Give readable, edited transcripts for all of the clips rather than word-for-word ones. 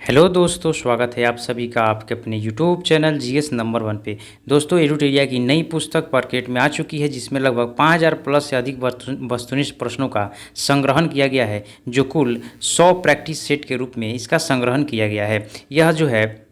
Hello दोस्तों, स्वागत है आप सभी का आपके अपने यूट्यूब चैनल जीएस नंबर 1 पे। दोस्तों, एडुटेरिया की नई पुस्तक मार्केट में आ चुकी है जिसमें लगभग 5000 प्लस से अधिक वस्तुनिष्ठ प्रश्नों का संग्रहण किया गया है, जो कुल 100 प्रैक्टिस सेट के रूप में इसका संग्रहण किया गया है। यह जो है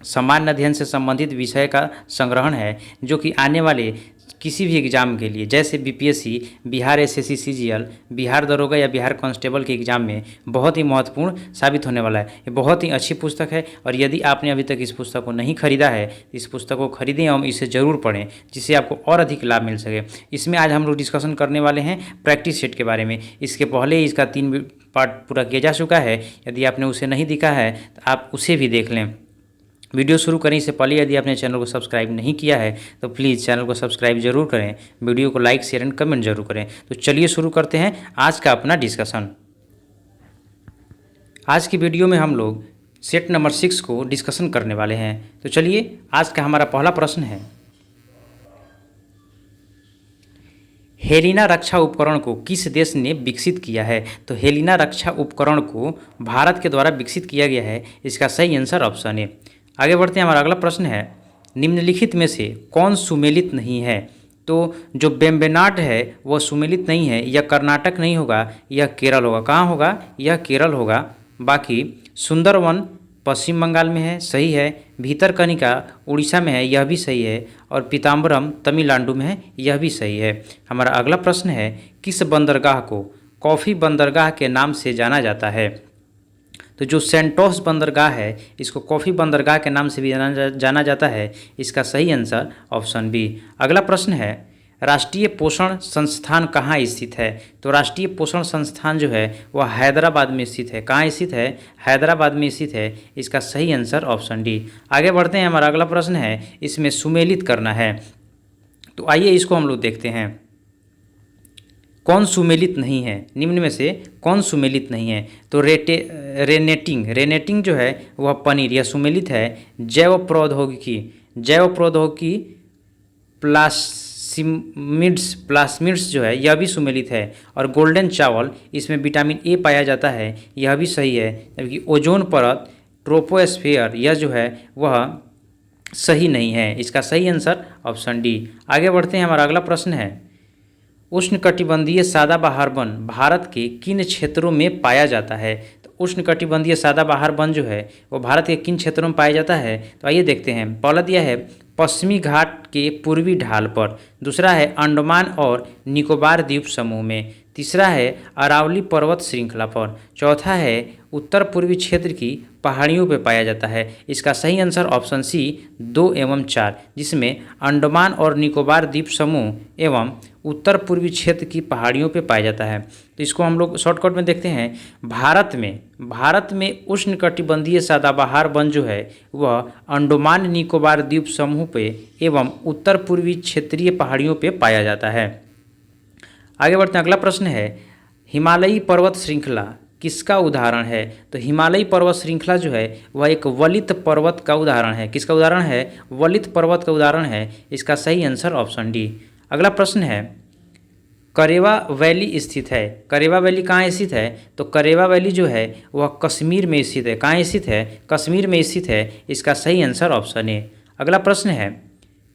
सामान्य अध्ययन से संबंधित विषय का संग्रहण है, जो कि आने वाले किसी भी एग्ज़ाम के लिए, जैसे BPSC, Bihar SSC CGL, Bihar दरोगा या बिहार कांस्टेबल के एग्ज़ाम में बहुत ही महत्वपूर्ण साबित होने वाला है। ये बहुत ही अच्छी पुस्तक है और यदि आपने अभी तक इस पुस्तक को नहीं खरीदा है तो इस पुस्तक को खरीदें एवं इसे ज़रूर पढ़ें, जिससे आपको और अधिक लाभ मिल सके। इसमें आज हम लोग डिस्कशन करने वाले हैं प्रैक्टिस सेट के बारे में। इसके पहले इसका 3 पार्ट पूरा किया जा चुका है। यदि आपने उसे नहीं देखा है तो आप उसे भी देख लें। वीडियो शुरू करने से पहले यदि आपने चैनल को सब्सक्राइब नहीं किया है तो प्लीज़ चैनल को सब्सक्राइब जरूर करें, वीडियो को लाइक शेयर एंड कमेंट जरूर करें। तो चलिए शुरू करते हैं आज का अपना डिस्कशन। आज की वीडियो में हम लोग सेट नंबर 6 को डिस्कशन करने वाले हैं। तो चलिए, आज का हमारा पहला प्रश्न है, हेलिना रक्षा उपकरण को किस देश ने विकसित किया है? तो हेलिना रक्षा उपकरण को भारत के द्वारा विकसित किया गया है। इसका सही आंसर ऑप्शन है। आगे बढ़ते हैं, हमारा अगला प्रश्न है, निम्नलिखित में से कौन सुमेलित नहीं है? तो जो वेम्बनाड है वह सुमेलित नहीं है। यह कर्नाटक नहीं होगा, यह केरल होगा। कहाँ होगा? यह केरल होगा। बाकी सुंदरवन पश्चिम बंगाल में है, सही है। भीतरकनिका उड़ीसा में है, यह भी सही है। और पीताम्बरम तमिलनाडु में है, यह भी सही है। हमारा अगला प्रश्न है, किस बंदरगाह को कॉफ़ी बंदरगाह के नाम से जाना जाता है? तो जो सेंटोस बंदरगाह है इसको कॉफ़ी बंदरगाह के नाम से भी जाना जाता है। इसका सही आंसर ऑप्शन बी। अगला प्रश्न है, राष्ट्रीय पोषण संस्थान कहाँ स्थित है? तो राष्ट्रीय पोषण संस्थान जो है वह हैदराबाद में स्थित है। कहाँ स्थित है? हैदराबाद में स्थित है। इसका सही आंसर ऑप्शन डी। आगे बढ़ते हैं, हमारा अगला प्रश्न है, इसमें सुमेलित करना है। तो आइए इसको हम लोग देखते हैं, कौन सुमेलित नहीं है? निम्न में से कौन सुमेलित नहीं है? तो रेनेटिंग जो है वह पनीर, यह सुमेलित है। जैव प्रौद्योगिकी प्लास्मिड्स जो है यह भी सुमेलित है। और गोल्डन चावल, इसमें विटामिन ए पाया जाता है, यह भी सही है। जबकि ओजोन परत ट्रोपोस्फेयर यह जो है वह सही नहीं है। इसका सही आंसर ऑप्शन डी। आगे बढ़ते हैं, हमारा अगला प्रश्न है, उष्णकटिबंधीय सदाबहार वन भारत के किन क्षेत्रों में पाया जाता है? तो उष्णकटिबंधीय सदाबहार वन जो है वो भारत के किन क्षेत्रों में पाया जाता है? तो आइए देखते हैं। पहला दिया है पश्चिमी घाट के पूर्वी ढाल पर, दूसरा है अंडमान और निकोबार द्वीप समूह में, तीसरा है अरावली पर्वत श्रृंखला पर, चौथा है उत्तर पूर्वी क्षेत्र की पहाड़ियों पर पाया जाता है। इसका सही आंसर ऑप्शन सी 2 एवं 4, जिसमें अंडमान और निकोबार द्वीप समूह एवं उत्तर पूर्वी क्षेत्र की पहाड़ियों पर पाया जाता है। तो इसको हम लोग शॉर्टकट में देखते हैं। भारत में उष्णकटिबंधीय सदाबहार वन जो है वह अंडमान निकोबार द्वीप समूह पे एवं उत्तर पूर्वी क्षेत्रीय पहाड़ियों पे पाया जाता है। आगे बढ़ते हैं, अगला प्रश्न है, हिमालयी पर्वत श्रृंखला किसका उदाहरण है? तो हिमालयी पर्वत श्रृंखला जो है वह एक वलित पर्वत का उदाहरण है। किसका उदाहरण है? वलित पर्वत का उदाहरण है। इसका सही आंसर ऑप्शन डी। अगला प्रश्न है, करेवा वैली स्थित है। करेवा वैली कहाँ स्थित है? तो करेवा वैली जो है वह कश्मीर में स्थित है। कहाँ स्थित है? कश्मीर में स्थित है। इसका सही आंसर ऑप्शन ए। अगला प्रश्न है,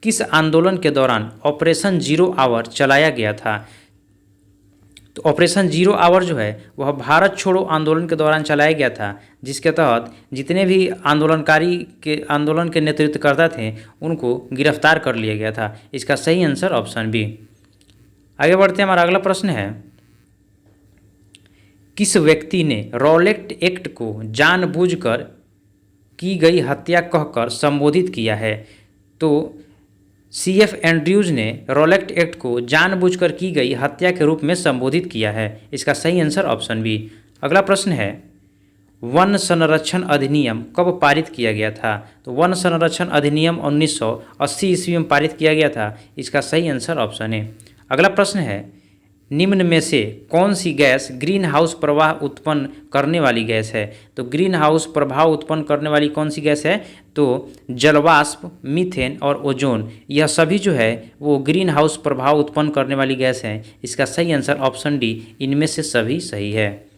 किस आंदोलन के दौरान ऑपरेशन 0 आवर चलाया गया था? तो ऑपरेशन 0 आवर जो है वह भारत छोड़ो आंदोलन के दौरान चलाया गया था, जिसके तहत जितने भी आंदोलन के नेतृत्वकर्ता थे उनको गिरफ्तार कर लिया गया था। इसका सही आंसर ऑप्शन बी। आगे बढ़ते हैं, हमारा अगला प्रश्न है, किस व्यक्ति ने रॉलेट एक्ट को जानबूझकर की गई हत्या कहकर संबोधित किया है? तो CF एंड्रयूज ने रॉलेट एक्ट को जानबूझकर की गई हत्या के रूप में संबोधित किया है। इसका सही आंसर ऑप्शन बी। अगला प्रश्न है, वन संरक्षण अधिनियम कब पारित किया गया था? तो वन संरक्षण अधिनियम 1980 ईस्वी में पारित किया गया था। इसका सही आंसर ऑप्शन है। अगला प्रश्न है, निम्न में से कौन सी गैस ग्रीन हाउस प्रवाह उत्पन्न करने वाली गैस है? तो ग्रीन हाउस प्रभाव उत्पन्न करने वाली कौन सी गैस है? तो जलवाष्प, मीथेन और ओजोन, यह सभी जो है वो ग्रीन हाउस प्रभाव उत्पन्न करने वाली गैस है। इसका सही आंसर ऑप्शन डी, इनमें से सभी सही है।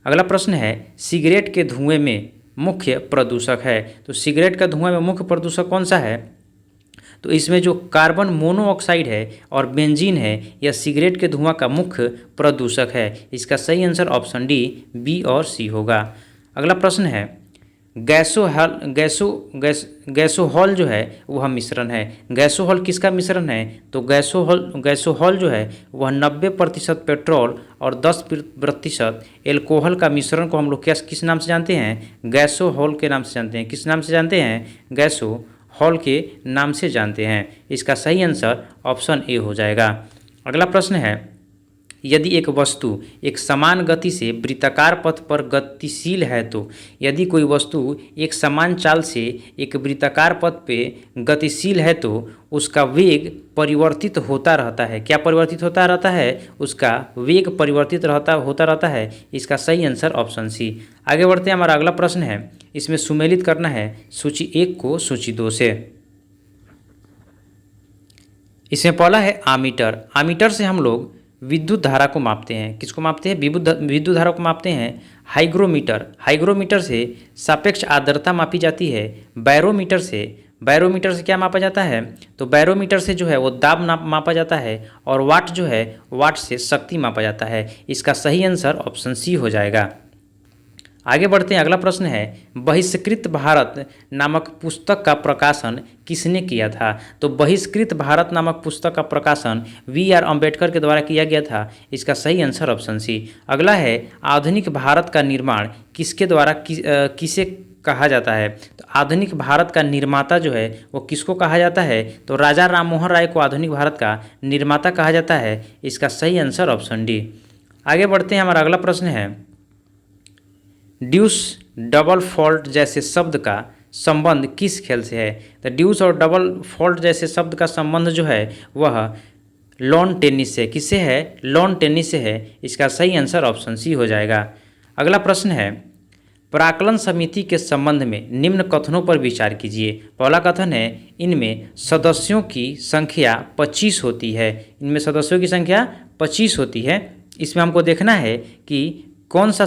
अगला प्रश्न है, सिगरेट के धुएं में मुख्य प्रदूषक है। तो सिगरेट का धुआं में मुख्य प्रदूषक कौन सा है? तो इसमें जो कार्बन मोनोऑक्साइड है और बेंजीन है, यह सिगरेट के धुआं का मुख्य प्रदूषक है। इसका सही आंसर ऑप्शन डी, बी और सी होगा। अगला प्रश्न है, गैसोहॉल जो है वह मिश्रण है। गैसोहॉल किसका मिश्रण है? तो गैसोहॉल जो है वह 90% पेट्रोल और 10% एल्कोहल का मिश्रण को हम लोग किस नाम से जानते हैं? गैसोहॉल के नाम से जानते हैं। किस नाम से जानते हैं? गैसोहॉल के नाम से जानते हैं। इसका सही आंसर ऑप्शन ए हो जाएगा। अगला प्रश्न है, यदि एक वस्तु एक समान गति से वृत्ताकार पथ पर गतिशील है तो यदि कोई वस्तु एक समान चाल से एक वृत्ताकार पथ पे गतिशील है तो उसका वेग परिवर्तित होता रहता है। क्या परिवर्तित होता रहता है? उसका वेग परिवर्तित होता रहता है। इसका सही आंसर ऑप्शन सी। आगे बढ़ते हैं, हमारा अगला प्रश्न है, इसमें सुमेलित करना है सूची 1 को सूची 2 से। इसमें पहला है आमीटर। आमीटर से हम लोग विद्युत धारा को मापते हैं। किसको मापते हैं? विद्युत धारा को मापते हैं। हाइग्रोमीटर से सापेक्ष आर्द्रता मापी जाती है। बैरोमीटर से क्या मापा जाता है? तो बैरोमीटर से जो है वो दाब मापा जाता है। और वाट जो है, वाट से शक्ति मापा जाता है। इसका सही आंसर ऑप्शन सी हो जाएगा। आगे बढ़ते हैं, अगला प्रश्न है, बहिष्कृत भारत नामक पुस्तक का प्रकाशन किसने किया था? तो बहिष्कृत भारत नामक पुस्तक का प्रकाशन वी.आर. अम्बेडकर के द्वारा किया गया था। इसका सही आंसर ऑप्शन सी। अगला है, आधुनिक भारत का निर्माण किसके द्वारा किसे कहा जाता है? तो आधुनिक भारत का निर्माता जो है वो किसको कहा जाता है? तो राजा राममोहन राय को आधुनिक भारत का निर्माता कहा जाता है। इसका सही आंसर ऑप्शन डी। आगे बढ़ते हैं, हमारा अगला प्रश्न है, ड्यूस डबल फॉल्ट जैसे शब्द का संबंध किस खेल से है? तो ड्यूस और डबल फॉल्ट जैसे शब्द का संबंध जो है वह लॉन टेनिस से, किससे है? लॉन टेनिस से है। इसका सही आंसर ऑप्शन सी हो जाएगा। अगला प्रश्न है, प्राक्कलन समिति के संबंध में निम्न कथनों पर विचार कीजिए। पहला कथन है, इनमें सदस्यों की संख्या 25 होती है। इनमें सदस्यों की संख्या 25 होती है। इसमें हमको देखना है कि कौन सा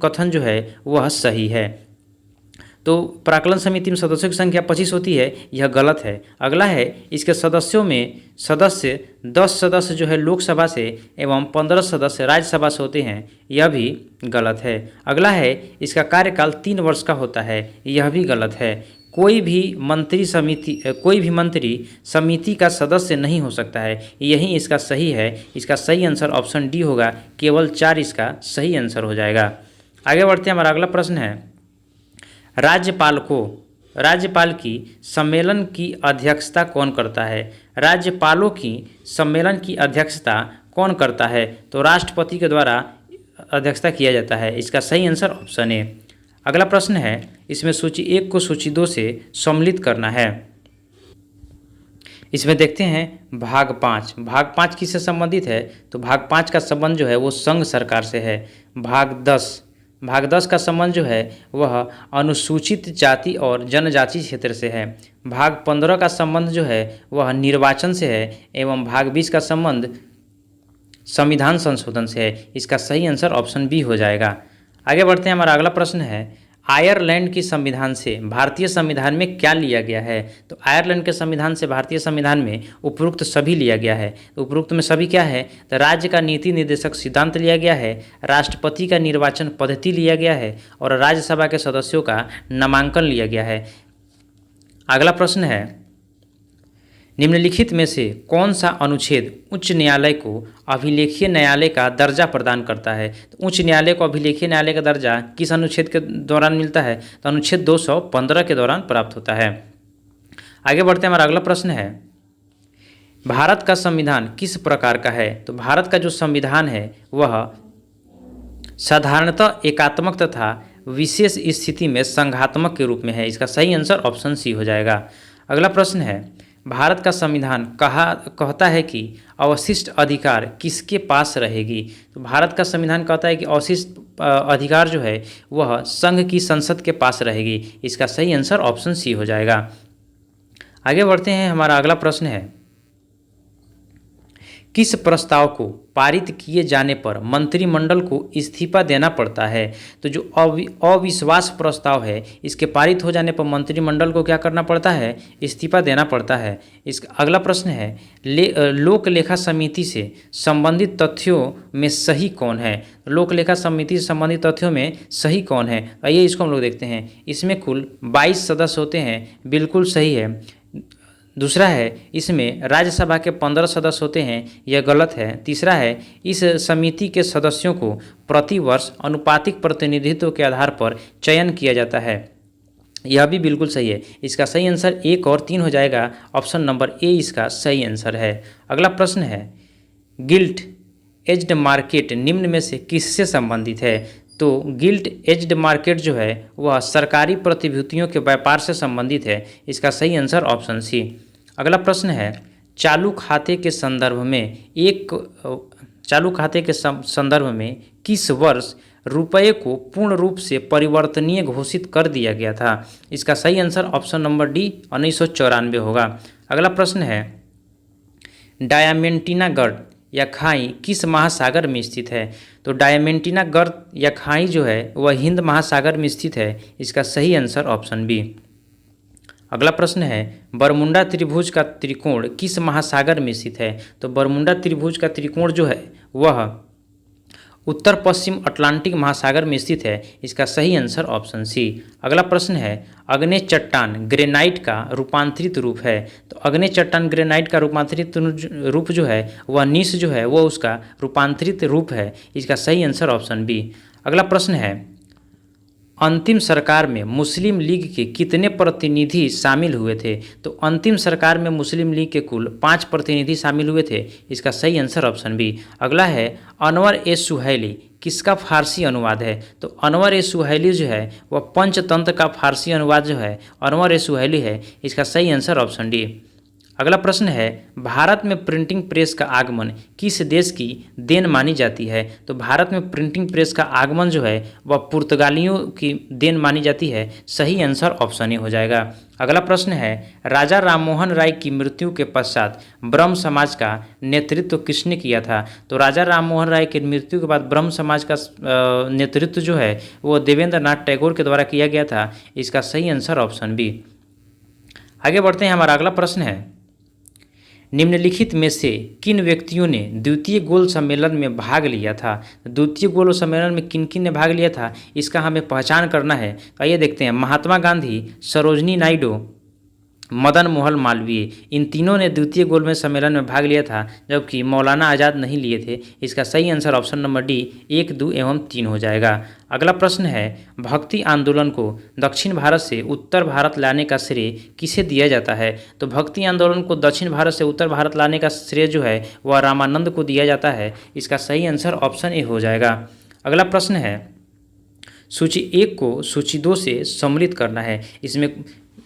कथन जो है वह सही है। तो प्राक्कलन समिति में सदस्यों की संख्या 25 होती है, यह गलत है। अगला है, इसके सदस्यों में 10 सदस्य जो है लोकसभा से एवं 15 सदस्य राज्यसभा से होते हैं, यह भी गलत है। अगला है, इसका कार्यकाल 3 वर्ष का होता है, यह भी गलत है। कोई भी मंत्री समिति का सदस्य नहीं हो सकता है, यही इसका सही है। इसका सही आंसर ऑप्शन डी होगा। केवल 4 इसका सही आंसर हो जाएगा। आगे बढ़ते हैं, हमारा अगला प्रश्न है, राज्यपाल की सम्मेलन की अध्यक्षता कौन करता है? राज्यपालों की सम्मेलन की अध्यक्षता कौन करता है? तो राष्ट्रपति के द्वारा अध्यक्षता किया जाता है। इसका सही आंसर ऑप्शन ए। अगला प्रश्न है, इसमें सूची 1 को सूची 2 से सम्मिलित करना है। इसमें देखते हैं भाग 5। भाग 5 किससे संबंधित है? तो भाग 5 का संबंध जो है वो संघ सरकार से है। भाग 10 का संबंध जो है वह अनुसूचित जाति और जनजाति क्षेत्र से है। भाग 15 का संबंध जो है वह निर्वाचन से है। एवं भाग 20 का संबंध संविधान संशोधन से है। इसका सही आंसर ऑप्शन बी हो जाएगा। आगे बढ़ते हैं, हमारा अगला प्रश्न है, आयरलैंड की संविधान से भारतीय संविधान में क्या लिया गया है? तो आयरलैंड के संविधान से भारतीय संविधान में उपरोक्त सभी लिया गया है। तो उपरोक्त में सभी क्या है? तो राज्य का नीति निर्देशक सिद्धांत लिया गया है, राष्ट्रपति का निर्वाचन पद्धति लिया गया है और राज्यसभा के सदस्यों का नामांकन लिया गया है। अगला प्रश्न है, निम्नलिखित में से कौन सा अनुच्छेद उच्च न्यायालय को अभिलेखीय न्यायालय का दर्जा प्रदान करता है? तो उच्च न्यायालय को अभिलेखीय न्यायालय का दर्जा किस अनुच्छेद के दौरान मिलता है? तो अनुच्छेद 215 के दौरान प्राप्त होता है। आगे बढ़ते हैं, हमारा अगला प्रश्न है, भारत का संविधान किस प्रकार का है? तो भारत का जो संविधान है वह साधारणतः एकात्मक तथा विशेष स्थिति में संघात्मक के रूप में है। इसका सही आंसर ऑप्शन सी हो जाएगा। अगला प्रश्न है, भारत का संविधान कहता है कि अवशिष्ट अधिकार किसके पास रहेगी? तो भारत का संविधान कहता है कि अवशिष्ट अधिकार जो है वह संघ की संसद के पास रहेगी। इसका सही आंसर ऑप्शन सी हो जाएगा। आगे बढ़ते हैं, हमारा अगला प्रश्न है, किस प्रस्ताव को पारित किए जाने पर मंत्रिमंडल को इस्तीफा देना पड़ता है? तो जो अविश्वास प्रस्ताव है, इसके पारित हो जाने पर मंत्रिमंडल को क्या करना पड़ता है? इस्तीफा देना पड़ता है। इसका अगला प्रश्न है, लोक लेखा समिति से संबंधित तथ्यों में सही कौन है? लोक लेखा समिति से संबंधित तथ्यों में सही कौन है? आइए इसको हम लोग देखते हैं। इसमें कुल 22 सदस्य होते हैं, बिल्कुल सही है। दूसरा है, इसमें राज्यसभा के 15 सदस्य होते हैं, यह गलत है। तीसरा है, इस समिति के सदस्यों को प्रतिवर्ष अनुपातिक प्रतिनिधित्व के आधार पर चयन किया जाता है, यह भी बिल्कुल सही है। इसका सही आंसर 1 और 3 हो जाएगा। ऑप्शन नंबर ए इसका सही आंसर है। अगला प्रश्न है, गिल्ट एज्ड मार्केट निम्न में से किससे संबंधित है? तो गिल्ट एज्ड मार्केट जो है वह सरकारी प्रतिभूतियों के व्यापार से संबंधित है। इसका सही आंसर ऑप्शन सी। अगला प्रश्न है, चालू खाते के संदर्भ में किस वर्ष रुपये को पूर्ण रूप से परिवर्तनीय घोषित कर दिया गया था? इसका सही आंसर ऑप्शन नंबर डी 1994 होगा। अगला प्रश्न है, डायमेंटिना गर्त या खाई किस महासागर में स्थित है? तो डायमेंटिना गर्त या खाई जो है वह हिंद महासागर में स्थित है। इसका सही आंसर ऑप्शन बी। अगला प्रश्न है, बरमुंडा त्रिभुज का त्रिकोण किस महासागर में स्थित है? तो बरमुंडा त्रिभुज का त्रिकोण जो है वह उत्तर पश्चिम अटलांटिक महासागर में स्थित है। इसका सही आंसर ऑप्शन सी। अगला प्रश्न है, अग्नेय चट्टान ग्रेनाइट का रूपांतरित रूप है। तो अग्नेय चट्टान ग्रेनाइट का रूपांतरित रूप जो है वह नीस जो है वह उसका रूपांतरित रूप है। इसका सही आंसर ऑप्शन बी। अगला प्रश्न है, अंतिम सरकार में मुस्लिम लीग के कितने प्रतिनिधि शामिल हुए थे? तो अंतिम सरकार में मुस्लिम लीग के कुल 5 प्रतिनिधि शामिल हुए थे। इसका सही आंसर ऑप्शन बी। अगला है, अनवर ए सुहैली किसका फारसी अनुवाद है? तो अनवर ए सुहैली जो है वह पंचतंत्र का फारसी अनुवाद जो है अनवर ए सुहैली है। इसका सही आंसर ऑप्शन डी। अगला प्रश्न है, भारत में प्रिंटिंग प्रेस का आगमन किस देश की देन मानी जाती है? तो भारत में प्रिंटिंग प्रेस का आगमन जो है वह पुर्तगालियों की देन मानी जाती है। सही आंसर ऑप्शन ए हो जाएगा। अगला प्रश्न है, राजा राममोहन राय की मृत्यु के पश्चात ब्रह्म समाज का नेतृत्व किसने किया था? तो राजा राममोहन राय की मृत्यु के बाद ब्रह्म समाज का नेतृत्व जो है वो देवेंद्र नाथ टैगोर के द्वारा किया गया था। इसका सही आंसर ऑप्शन बी। आगे बढ़ते हैं। हमारा अगला प्रश्न है, निम्नलिखित में से किन व्यक्तियों ने द्वितीय गोल सम्मेलन में भाग लिया था? द्वितीय गोल सम्मेलन में किन किन ने भाग लिया था इसका हमें पहचान करना है। आइए देखते हैं। महात्मा गांधी, सरोजनी नायडू, मदन मोहन मालवीय, इन तीनों ने द्वितीय गोल सम्मेलन में भाग लिया था, जबकि मौलाना आज़ाद नहीं लिए थे। इसका सही आंसर ऑप्शन नंबर डी 1, 2 एवं 3 हो जाएगा। अगला प्रश्न है, भक्ति आंदोलन को दक्षिण भारत से उत्तर भारत लाने का श्रेय किसे दिया जाता है? तो भक्ति आंदोलन को दक्षिण भारत से उत्तर भारत लाने का श्रेय जो है वह रामानंद को दिया जाता है। इसका सही आंसर ऑप्शन ए हो जाएगा। अगला प्रश्न है, सूची 1 को सूची 2 से सम्मिलित करना है। इसमें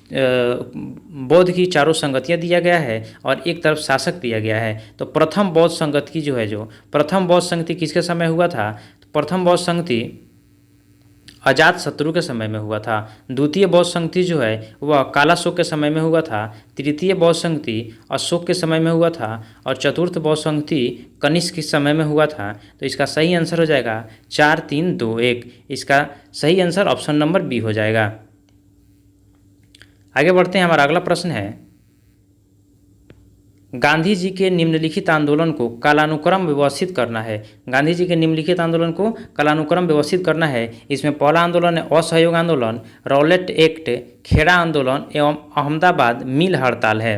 बौद्ध की चारों संगतियाँ दिया गया है और एक तरफ शासक दिया गया है। तो प्रथम बौद्ध संगति जो है, जो प्रथम बौद्ध संगति किसके समय हुआ था? तो प्रथम बौद्ध संगति अजात शत्रु के समय में हुआ था। द्वितीय बौद्ध संगति जो है वह कालाशोक के समय में हुआ था। तृतीय बौद्ध संगति अशोक के समय में हुआ था और चतुर्थ बौद्ध संगति कनिष्क के समय में हुआ था। तो इसका सही आंसर हो जाएगा 4, 3, 2, 1। इसका सही आंसर ऑप्शन नंबर बी हो जाएगा। आगे बढ़ते हैं। हमारा अगला प्रश्न है, गांधी जी के निम्नलिखित आंदोलन को कालानुक्रम व्यवस्थित करना है। गांधी जी के निम्नलिखित आंदोलन को कालानुक्रम व्यवस्थित करना है। इसमें पहला आंदोलन है असहयोग आंदोलन, रॉलेट एक्ट, खेड़ा आंदोलन एवं अहमदाबाद मिल हड़ताल है।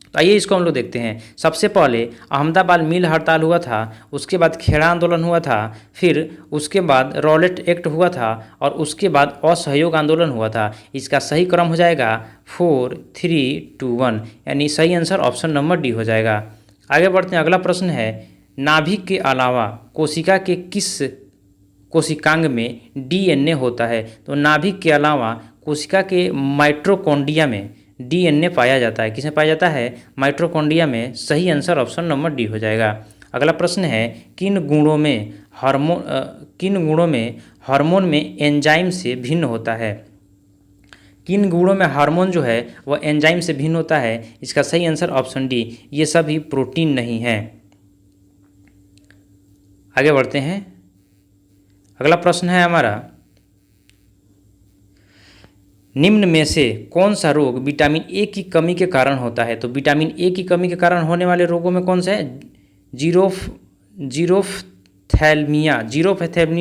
तो आइए इसको हम लोग देखते हैं। सबसे पहले अहमदाबाद मिल हड़ताल हुआ था, उसके बाद खेड़ा आंदोलन हुआ था, फिर उसके बाद रॉलेट एक्ट हुआ था और उसके बाद असहयोग आंदोलन हुआ था। इसका सही क्रम हो जाएगा 4, 3, 2, 1, यानी सही आंसर ऑप्शन नंबर डी हो जाएगा। आगे बढ़ते हैं। अगला प्रश्न है, नाभिक के अलावा कोशिका के किस कोशिकांग में डीएनए होता है? तो नाभिक के अलावा कोशिका के माइटोकॉन्ड्रिया में डीएनए पाया जाता है। किसमें पाया जाता है? माइटोकॉन्ड्रिया में। सही आंसर ऑप्शन नंबर डी हो जाएगा। अगला प्रश्न है, किन गुणों में हार्मोन में एंजाइम से भिन्न होता है? किन गुणों में हार्मोन जो है वह एंजाइम से भिन्न होता है? इसका सही आंसर ऑप्शन डी, ये सभी प्रोटीन नहीं है। आगे बढ़ते हैं। अगला प्रश्न है हमारा, निम्न में से कौन सा रोग विटामिन ए की कमी के कारण होता है? तो विटामिन ए की कमी के कारण होने वाले रोगों में कौन सा है? जीरोफथैल्मिया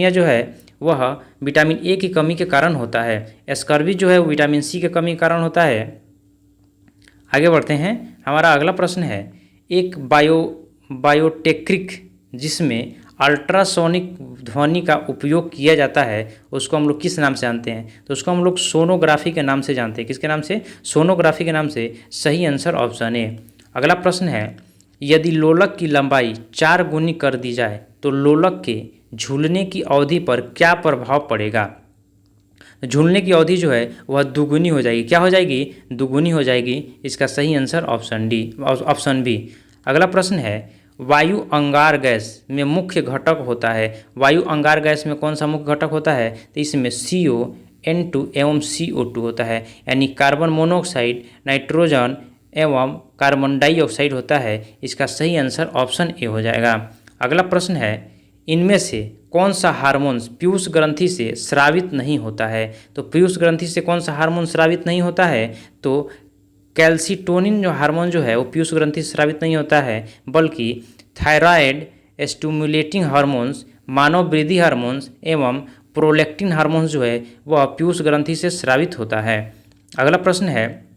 जो है वह विटामिन ए की कमी के कारण होता है। स्कर्वी जो है वो विटामिन सी के कमी के कारण होता है। आगे बढ़ते हैं। हमारा अगला प्रश्न है, एक बायोटेक्निक जिसमें अल्ट्रासोनिक ध्वनि का उपयोग किया जाता है उसको हम लोग किस नाम से जानते हैं? तो उसको हम लोग सोनोग्राफी के नाम से जानते हैं। किसके नाम से? सोनोग्राफी के नाम से। सही आंसर ऑप्शन ए। अगला प्रश्न है, यदि लोलक की लंबाई 4 गुनी कर दी जाए तो लोलक के झूलने की अवधि पर क्या प्रभाव पड़ेगा? झूलने की अवधि जो है वह दुगुनी हो जाएगी। क्या हो जाएगी? दुगुनी हो जाएगी। इसका सही आंसर ऑप्शन बी। अगला प्रश्न है, वायु अंगार गैस में मुख्य घटक होता है। वायु अंगार गैस में कौन सा मुख्य घटक होता है? तो इसमें CO, N2 एवं CO2 होता है, यानी कार्बन मोनोऑक्साइड, नाइट्रोजन एवं कार्बन डाइऑक्साइड होता है। इसका सही आंसर ऑप्शन ए हो जाएगा। अगला प्रश्न है, इनमें से कौन सा हार्मोन पीयूष ग्रंथि से स्रावित नहीं होता है? तो पीयूष ग्रंथि से कौन सा हार्मोन स्रावित नहीं होता है? तो कैल्सिटोनिन जो हार्मोन जो है वो पीयूष ग्रंथि से स्रावित नहीं होता है, बल्कि थायराइड स्टिमुलेटिंग हार्मोन्स, मानव वृद्धि हार्मोन्स एवं प्रोलैक्टिन हार्मोन्स जो है वह पीयूष ग्रंथि से स्रावित होता है। अगला प्रश्न है,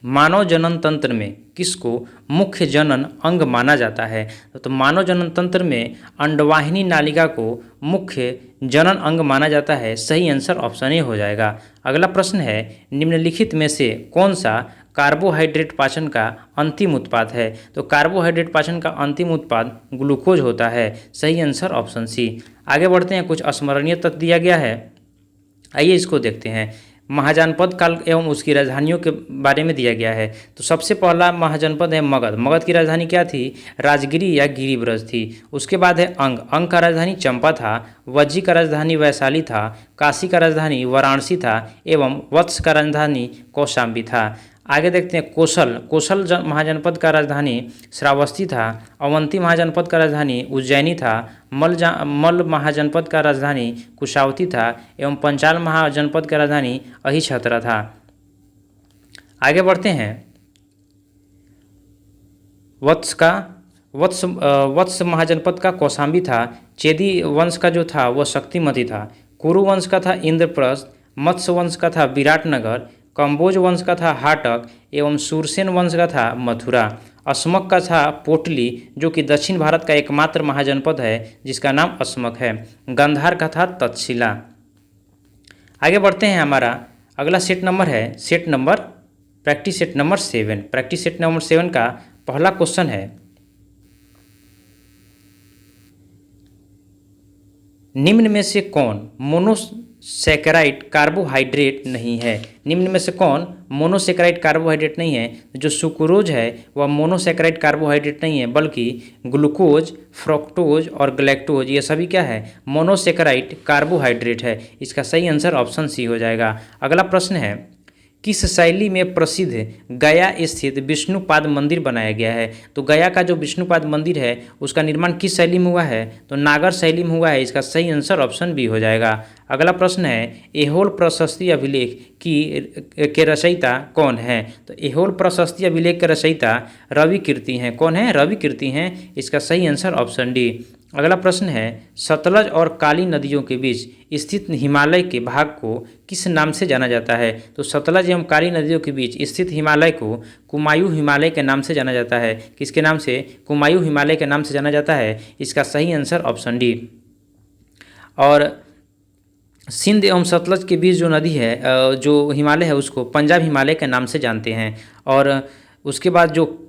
मानव जनन तंत्र में किसको मुख्य जनन अंग माना जाता है? तो मानव जनन तंत्र में अंडवाहिनी नालिका को मुख्य जनन अंग माना जाता है। सही आंसर ऑप्शन ए हो जाएगा। अगला प्रश्न है, निम्नलिखित में से कौन सा कार्बोहाइड्रेट पाचन का अंतिम उत्पाद है? तो कार्बोहाइड्रेट पाचन का अंतिम उत्पाद ग्लूकोज होता है। सही आंसर ऑप्शन सी। आगे बढ़ते हैं। कुछ स्मरणीय तथ्य दिया गया है, आइए इसको देखते हैं। महाजनपद काल एवं उसकी राजधानियों के बारे में दिया गया है। तो सबसे पहला महाजनपद है मगध। मगध की राजधानी क्या थी? राजगिरी या गिरिब्रज थी। उसके बाद है अंग। अंग का राजधानी चंपा था। वज्जी का राजधानी वैशाली था। काशी का राजधानी वाराणसी था एवं वत्स का राजधानी कौशाम्बी था। आगे देखते हैं कौशल महाजनपद का राजधानी श्रावस्ती था। अवंती महाजनपद का राजधानी उज्जैनी था। मल महाजनपद का राजधानी कुशावती था एवं पंचाल महाजनपद का राजधानी अहिछत्र था। आगे बढ़ते हैं। वत्स महाजनपद का कौशाम्बी था। चेदी वंश का जो था वह शक्तिमती था। कुरु वंश का था इंद्रप्रस्थ। मत्स्य वंश का था विराटनगर। कंबोज वंश का था हाटक एवं सूरसेन वंश का था मथुरा। अस्मक का था पोटली जो कि दक्षिण भारत का एकमात्र महाजनपद है जिसका नाम अस्मक है। गंधार का था तक्षशिला। आगे बढ़ते हैं। हमारा अगला सेट नंबर है practice set number 7। Practice set number 7 का पहला क्वेश्चन है, निम्न में से कौन मोनोसेकेराइड कार्बोहाइड्रेट नहीं है? निम्न में से कौन मोनोसेकेराइड कार्बोहाइड्रेट नहीं है? जो सुक्रोज है वह मोनोसेकेराइड कार्बोहाइड्रेट नहीं है, बल्कि ग्लूकोज, फ्रक्टोज और गैलेक्टोज ये सभी क्या है? मोनोसेकेराइड कार्बोहाइड्रेट है। इसका सही आंसर ऑप्शन सी हो जाएगा। अगला प्रश्न है, किस शैली में प्रसिद्ध गया स्थित विष्णुपाद मंदिर बनाया गया है? तो गया का जो विष्णुपाद मंदिर है उसका निर्माण किस शैली में हुआ है? तो नागर शैली में हुआ है। इसका सही आंसर ऑप्शन बी हो जाएगा। अगला प्रश्न है, एहोल प्रशस्ति अभिलेख के रचयिता कौन है? तो एहोल प्रशस्ति अभिलेख के रचयिता रवि कीर्ति हैं। कौन है? रवि कीर्ति हैं। इसका सही आंसर ऑप्शन डी। अगला प्रश्न है, सतलज और काली नदियों के बीच स्थित हिमालय के भाग को किस नाम से जाना जाता है? तो सतलज एवं काली नदियों के बीच स्थित हिमालय को कुमायूं हिमालय के नाम से जाना जाता है। किसके नाम से? कुमायूं हिमालय के नाम से जाना जाता है। इसका सही आंसर ऑप्शन डी। और सिंध एवं सतलज के बीच जो नदी है, जो हिमालय है, उसको पंजाब हिमालय के नाम से जानते हैं। और उसके बाद जो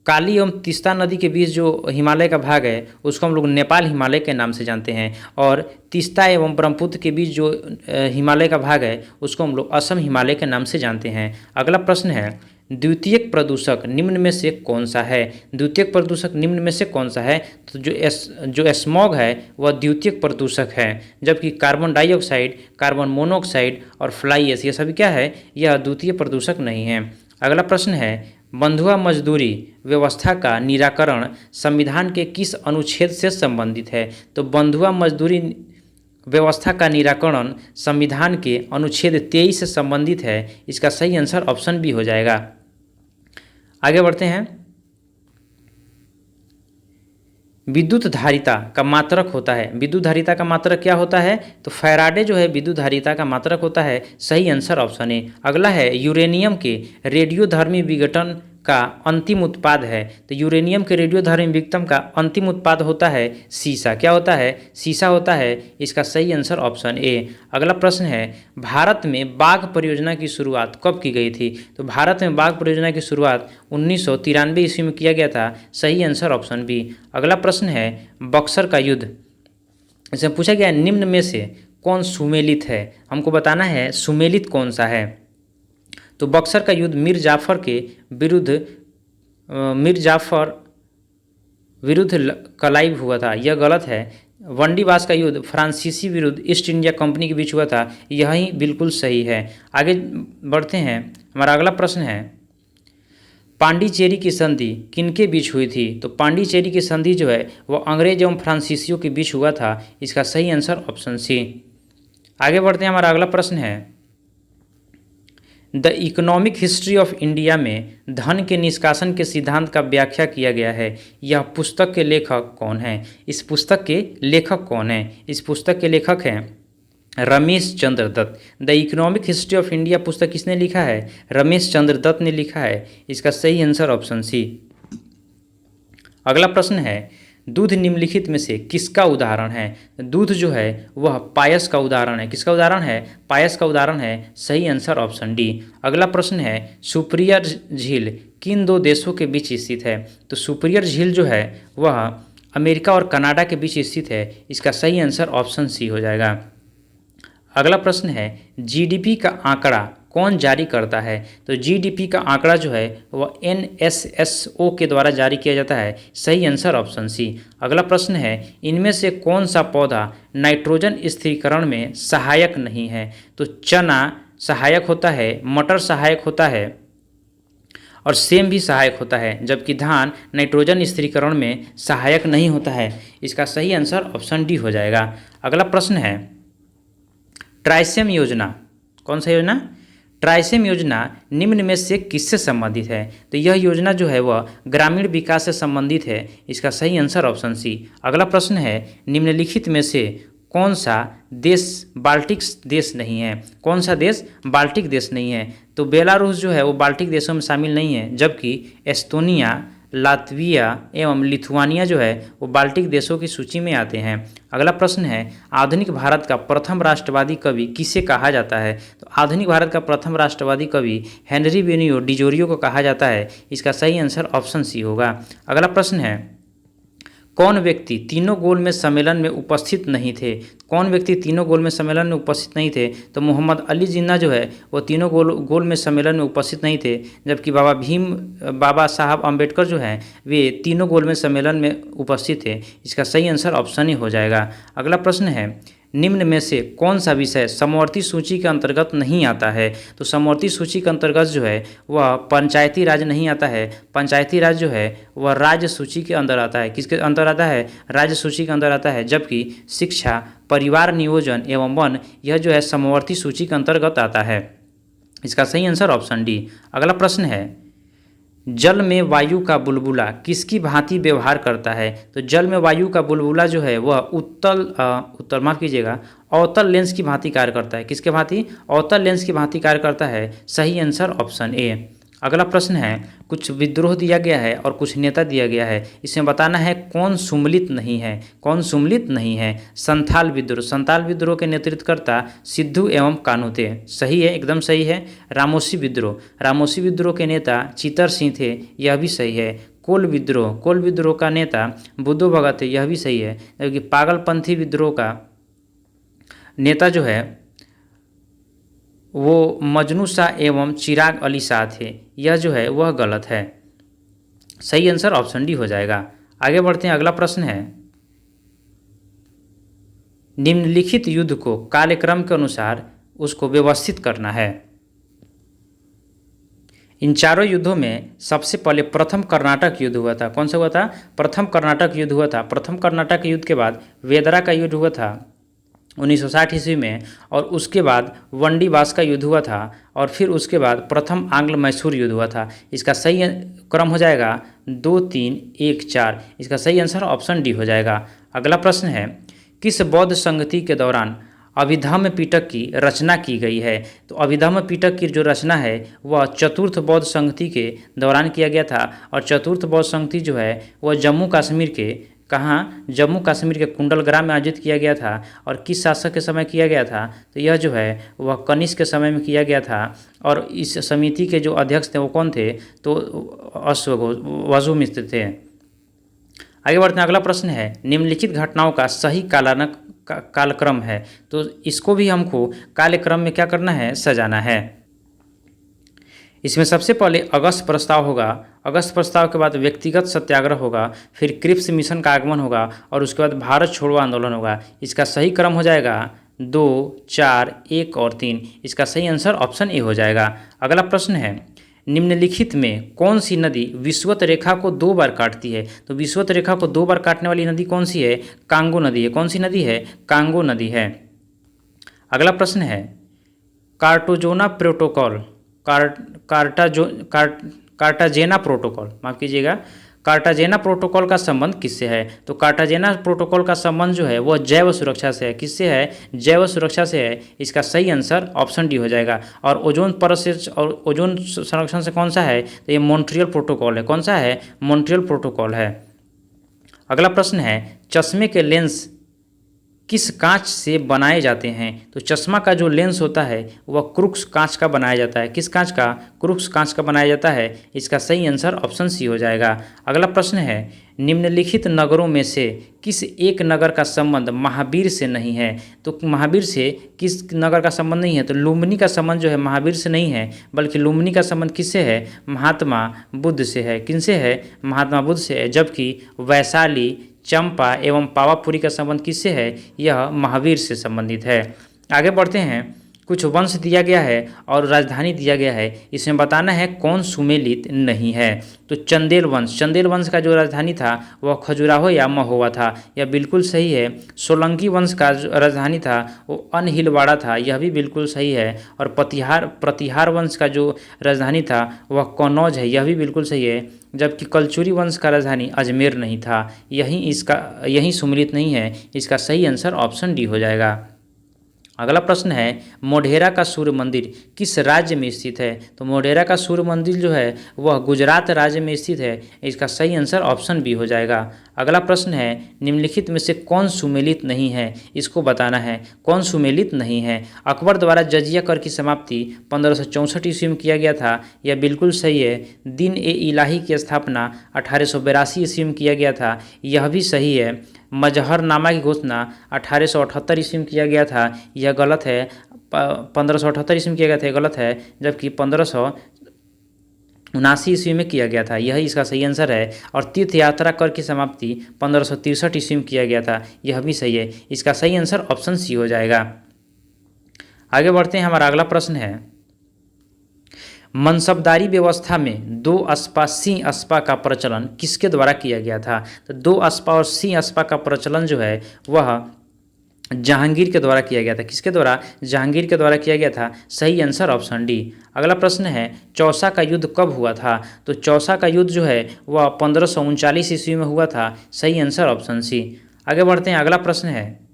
काली एवं तीस्ता नदी के बीच जो हिमालय का भाग है उसको हम लोग नेपाल हिमालय के नाम से जानते हैं। और तीस्ता एवं ब्रह्मपुत्र के बीच जो हिमालय का भाग है उसको हम लोग असम हिमालय के नाम से जानते हैं। अगला प्रश्न है, द्वितीयक प्रदूषक निम्न में से कौन सा है? द्वितीयक प्रदूषक निम्न में से कौन सा है? तो जो स्मॉग है वह द्वितीयक प्रदूषक है, जबकि कार्बन डाइऑक्साइड, कार्बन मोनोऑक्साइड और फ्लाई एश ये सभी क्या है? यह द्वितीय प्रदूषक नहीं है। अगला प्रश्न है, बंधुआ मजदूरी व्यवस्था का निराकरण संविधान के किस अनुच्छेद से संबंधित है? तो बंधुआ मजदूरी व्यवस्था का निराकरण संविधान के अनुच्छेद 23 से संबंधित है। इसका सही आंसर ऑप्शन बी हो जाएगा। आगे बढ़ते हैं। विद्युत धारिता का मात्रक होता है। विद्युत धारिता का मात्रक क्या होता है? तो फैराडे जो है विद्युत धारिता का मात्रक होता है। सही आंसर ऑप्शन ए। अगला है यूरेनियम के रेडियोधर्मी विघटन का अंतिम उत्पाद है। तो यूरेनियम के रेडियोधर्मी विघटन का अंतिम उत्पाद होता है सीसा। क्या होता है? सीसा होता है। इसका सही आंसर ऑप्शन ए। अगला प्रश्न है भारत में बाघ परियोजना की शुरुआत कब की गई थी? तो भारत में बाघ परियोजना की शुरुआत 1993 ईस्वी में किया गया था। सही आंसर ऑप्शन बी। अगला प्रश्न है बक्सर का युद्ध, इसमें पूछा गया निम्न में से कौन सुमेलित है? हमको बताना है सुमेलित कौन सा है। तो बक्सर का युद्ध मीर जाफर विरुद्ध क्लाइव हुआ था, यह गलत है। वंडीवास का युद्ध फ्रांसीसी विरुद्ध ईस्ट इंडिया कंपनी के बीच हुआ था, यही बिल्कुल सही है। आगे बढ़ते हैं। हमारा अगला प्रश्न है पांडिचेरी की संधि किनके बीच हुई थी? तो पांडिचेरी की संधि जो है वह अंग्रेज एवं फ्रांसीसियों के बीच हुआ था। इसका सही आंसर ऑप्शन सी। आगे बढ़ते हैं। हमारा अगला प्रश्न है the economic history of India में धन के निष्कासन के सिद्धांत का व्याख्या किया गया है। यह पुस्तक के लेखक कौन है? इस पुस्तक के लेखक कौन है? इस पुस्तक के लेखक हैं Ramesh Chandra Dutt. The economic history of India पुस्तक किसने लिखा है? रमेश चंद्र दत्त ने लिखा है। इसका सही आंसर ऑप्शन सी। अगला प्रश्न है दूध निम्नलिखित में से किसका उदाहरण है? दूध जो है वह पायस का उदाहरण है। किसका उदाहरण है? पायस का उदाहरण है। सही आंसर ऑप्शन डी। अगला प्रश्न है सुपिरियर झील किन दो देशों के बीच स्थित है? तो सुपिरियर झील जो है वह अमेरिका और कनाडा के बीच स्थित है। इसका सही आंसर ऑप्शन सी हो जाएगा। अगला प्रश्न है जीडीपी का आंकड़ा कौन जारी करता है? तो जीडीपी का आंकड़ा जो है वह एनएसएसओ के द्वारा जारी किया जाता है। सही आंसर ऑप्शन सी। अगला प्रश्न है इनमें से कौन सा पौधा नाइट्रोजन स्थिरीकरण में सहायक नहीं है? तो चना सहायक होता है, मटर सहायक होता है और सेम भी सहायक होता है, जबकि धान नाइट्रोजन स्थिरीकरण में सहायक नहीं होता है। इसका सही आंसर ऑप्शन डी हो जाएगा। अगला प्रश्न है ट्राइसेम योजना, कौन सा योजना? ट्राइसेम योजना निम्न में से किससे संबंधित है? तो यह योजना जो है वह ग्रामीण विकास से संबंधित है। इसका सही आंसर ऑप्शन सी। अगला प्रश्न है निम्नलिखित में से कौन सा देश बाल्टिक देश नहीं है? कौन सा देश बाल्टिक देश नहीं है? तो बेलारूस जो है वो बाल्टिक देशों में शामिल नहीं है, जबकि एस्टोनिया, लातविया एवं लिथुआनिया जो है वो बाल्टिक देशों की सूची में आते हैं। अगला प्रश्न है आधुनिक भारत का प्रथम राष्ट्रवादी कवि किसे कहा जाता है? तो आधुनिक भारत का प्रथम राष्ट्रवादी कवि हेनरी बेनियो डिजोरियो को कहा जाता है। इसका सही आंसर ऑप्शन सी होगा। अगला प्रश्न है कौन व्यक्ति तीनों गोल में सम्मेलन में उपस्थित नहीं थे? कौन व्यक्ति तीनों गोल में सम्मेलन में उपस्थित नहीं थे? तो मोहम्मद अली जिन्ना जो है वो तीनों गोल में सम्मेलन में उपस्थित नहीं थे, जबकि बाबा साहब अम्बेडकर जो हैं वे तीनों गोल में सम्मेलन में उपस्थित थे। इसका सही आंसर ऑप्शन ही हो जाएगा। अगला प्रश्न है निम्न में से कौन सा विषय समवर्ती सूची के अंतर्गत नहीं आता है? तो समवर्ती सूची के अंतर्गत जो है वह पंचायती राज नहीं आता है। पंचायती राज जो है वह राज्य सूची के अंदर आता है। किसके अंदर आता है? राज्य सूची के अंदर आता है। जबकि शिक्षा, परिवार नियोजन एवं वन यह जो है समवर्ती सूची के अंतर्गत आता है। इसका सही आंसर ऑप्शन डी। अगला प्रश्न है जल में वायु का बुलबुला किसकी भांति व्यवहार करता है? तो जल में वायु का बुलबुला जो है वह अवतल लेंस की भांति कार्य करता है। किसके भांति? अवतल लेंस की भांति कार्य करता है। सही आंसर ऑप्शन ए। अगला प्रश्न है कुछ विद्रोह दिया गया है और कुछ नेता दिया गया है, इसमें बताना है कौन सुमलित नहीं है? कौन सुमलित नहीं है? संथाल विद्रोह, संथाल विद्रोह के नेतृत्वकर्ता सिद्धू एवं कानूते, सही है, एकदम सही है। रामोसी विद्रोह, रामोसी विद्रोह के नेता चितर सिंह थे, यह भी सही है। कोल विद्रोह का नेता बुद्धू भगत है, यह भी सही है। जबकि पागलपंथी विद्रोह का नेता जो है वो मजनू शाह एवं चिराग अली शाह थे, यह जो है वह गलत है। सही आंसर ऑप्शन डी हो जाएगा। आगे बढ़ते हैं। अगला प्रश्न है निम्नलिखित युद्ध को कालक्रम के अनुसार उसको व्यवस्थित करना है। इन चारों युद्धों में सबसे पहले प्रथम कर्नाटक युद्ध हुआ था। कौन सा हुआ था? प्रथम कर्नाटक युद्ध हुआ था। प्रथम कर्नाटक युद्ध के बाद वेदरा का युद्ध हुआ था 1960 ईस्वी में, और उसके बाद वंडीवास का युद्ध हुआ था, और फिर उसके बाद प्रथम आंग्ल मैसूर युद्ध हुआ था। इसका सही क्रम हो जाएगा 2, 3, 1, 4। इसका सही आंसर ऑप्शन डी हो जाएगा। अगला प्रश्न है, किस बौद्ध संगति के दौरान अभिधम्म पिटक की रचना की गई है? तो अभिधम्म पिटक की जो रचना है वह चतुर्थ बौद्ध संगति के दौरान किया गया था, और चतुर्थ बौद्ध संगति जो है वह जम्मू कश्मीर के जम्मू कश्मीर के कुंडलग्राम में आयोजित किया गया था। और किस शासक के समय किया गया था? तो यह जो है वह कनिष्क के समय में किया गया था, और इस समिति के जो अध्यक्ष थे वो कौन थे? तो अश्वघोष वसुमित्र थे। आगे बढ़ते हैं। अगला प्रश्न है, निम्नलिखित घटनाओं का सही कालक्रम है। तो इसको भी हमको कालक्रम में क्या करना है? सजाना है। इसमें सबसे पहले अगस्त प्रस्ताव होगा, अगस्त प्रस्ताव के बाद व्यक्तिगत सत्याग्रह होगा, फिर क्रिप्स मिशन का आगमन होगा, और उसके बाद भारत छोड़ो आंदोलन होगा। इसका सही क्रम हो जाएगा 2, 4, 1 और 3। इसका सही आंसर ऑप्शन ए हो जाएगा। अगला प्रश्न है, निम्नलिखित में कौन सी नदी विषुवत रेखा को 2 बार काटती है? तो विषुवत रेखा को 2 बार काटने वाली नदी कौन सी है? कांगो नदी है। कौन सी नदी है? कांगो नदी है। अगला प्रश्न है, कार्टाजेना प्रोटोकॉल कार्टाजेना प्रोटोकॉल माफ कीजिएगा, कार्टाजेना प्रोटोकॉल का संबंध किससे है? तो कार्टाजेना प्रोटोकॉल का संबंध जो है वह जैव सुरक्षा से है। किससे है? जैव सुरक्षा से है। इसका सही आंसर ऑप्शन डी हो जाएगा। और ओजोन परत से और ओजोन संरक्षण से कौन सा है? तो ये मॉन्ट्रियल प्रोटोकॉल है। कौन सा है? मॉन्ट्रियल प्रोटोकॉल है। अगला प्रश्न है, चश्मे के लेंस किस कांच से बनाए जाते हैं? तो चश्मा का जो लेंस होता है वह क्रूक्स कांच का बनाया जाता है। किस कांच का? क्रूक्स कांच का बनाया जाता है। इसका सही आंसर ऑप्शन सी हो जाएगा। अगला प्रश्न है, निम्नलिखित नगरों में से किस एक नगर का संबंध महावीर से नहीं है? तो महावीर से किस नगर का संबंध नहीं है? तो लुम्बिनी का संबंध जो है महावीर से नहीं है, बल्कि लुम्बिनी का संबंध किससे है? महात्मा बुद्ध से है। किनसे है? महात्मा बुद्ध से है। जबकि वैशाली, चंपा एवं पावापुरी का संबंध किससे है? यह महावीर से संबंधित है। आगे बढ़ते हैं। कुछ वंश दिया गया है और राजधानी दिया गया है, इसमें बताना है कौन सुमेलित नहीं है। तो चंदेल वंश का जो राजधानी था वह खजुराहो या महोवा था, यह बिल्कुल सही है। सोलंकी वंश का जो राजधानी था वो अनहिलवाड़ा था, यह भी बिल्कुल सही है। और प्रतिहार वंश का जो राजधानी था वह कन्नौज है, यह भी बिल्कुल सही है। जबकि कलचुरी वंश का राजधानी अजमेर नहीं था, यही सुमेलित नहीं है। इसका सही आंसर ऑप्शन डी हो जाएगा। अगला प्रश्न है, मोढेरा का सूर्य मंदिर किस राज्य में स्थित है? तो मोढेरा का सूर्य मंदिर जो है वह गुजरात राज्य में स्थित है। इसका सही आंसर ऑप्शन बी हो जाएगा। अगला प्रश्न है, निम्नलिखित में से कौन सुमेलित नहीं है? इसको बताना है कौन सुमेलित नहीं है। अकबर द्वारा जजिया कर की समाप्ति 1564 ईस्वी में किया गया था, यह बिल्कुल सही है। दिन ए इलाही की स्थापना 1882 ईस्वी में किया गया था, यह भी सही है। मजहरनामा की घोषणा 1878 ईस्वी में किया गया था, यह गलत है। 1578 ईस्वी में किया गया था, यह गलत है। जबकि 1579 ईस्वी में किया गया था, यही इसका सही आंसर है। और तीर्थ यात्रा कर की समाप्ति 1563 ईस्वी में किया गया था, यह भी सही है। इसका सही आंसर ऑप्शन सी हो जाएगा। आगे बढ़ते हैं। हमारा अगला प्रश्न है, मनसबदारी व्यवस्था में 2 अस्पा सी अस्पा का प्रचलन किसके द्वारा किया गया था? तो 2 अस्पा और सी अस्पा का प्रचलन जो है वह जहांगीर के द्वारा किया गया था। किसके द्वारा? जहांगीर के द्वारा किया गया था। सही आंसर ऑप्शन डी। अगला प्रश्न है, चौसा का युद्ध कब हुआ था? तो चौसा का युद्ध जो है वह 1539 ईस्वी में हुआ था। सही आंसर ऑप्शन सी। आगे बढ़ते हैं। अगला प्रश्न है,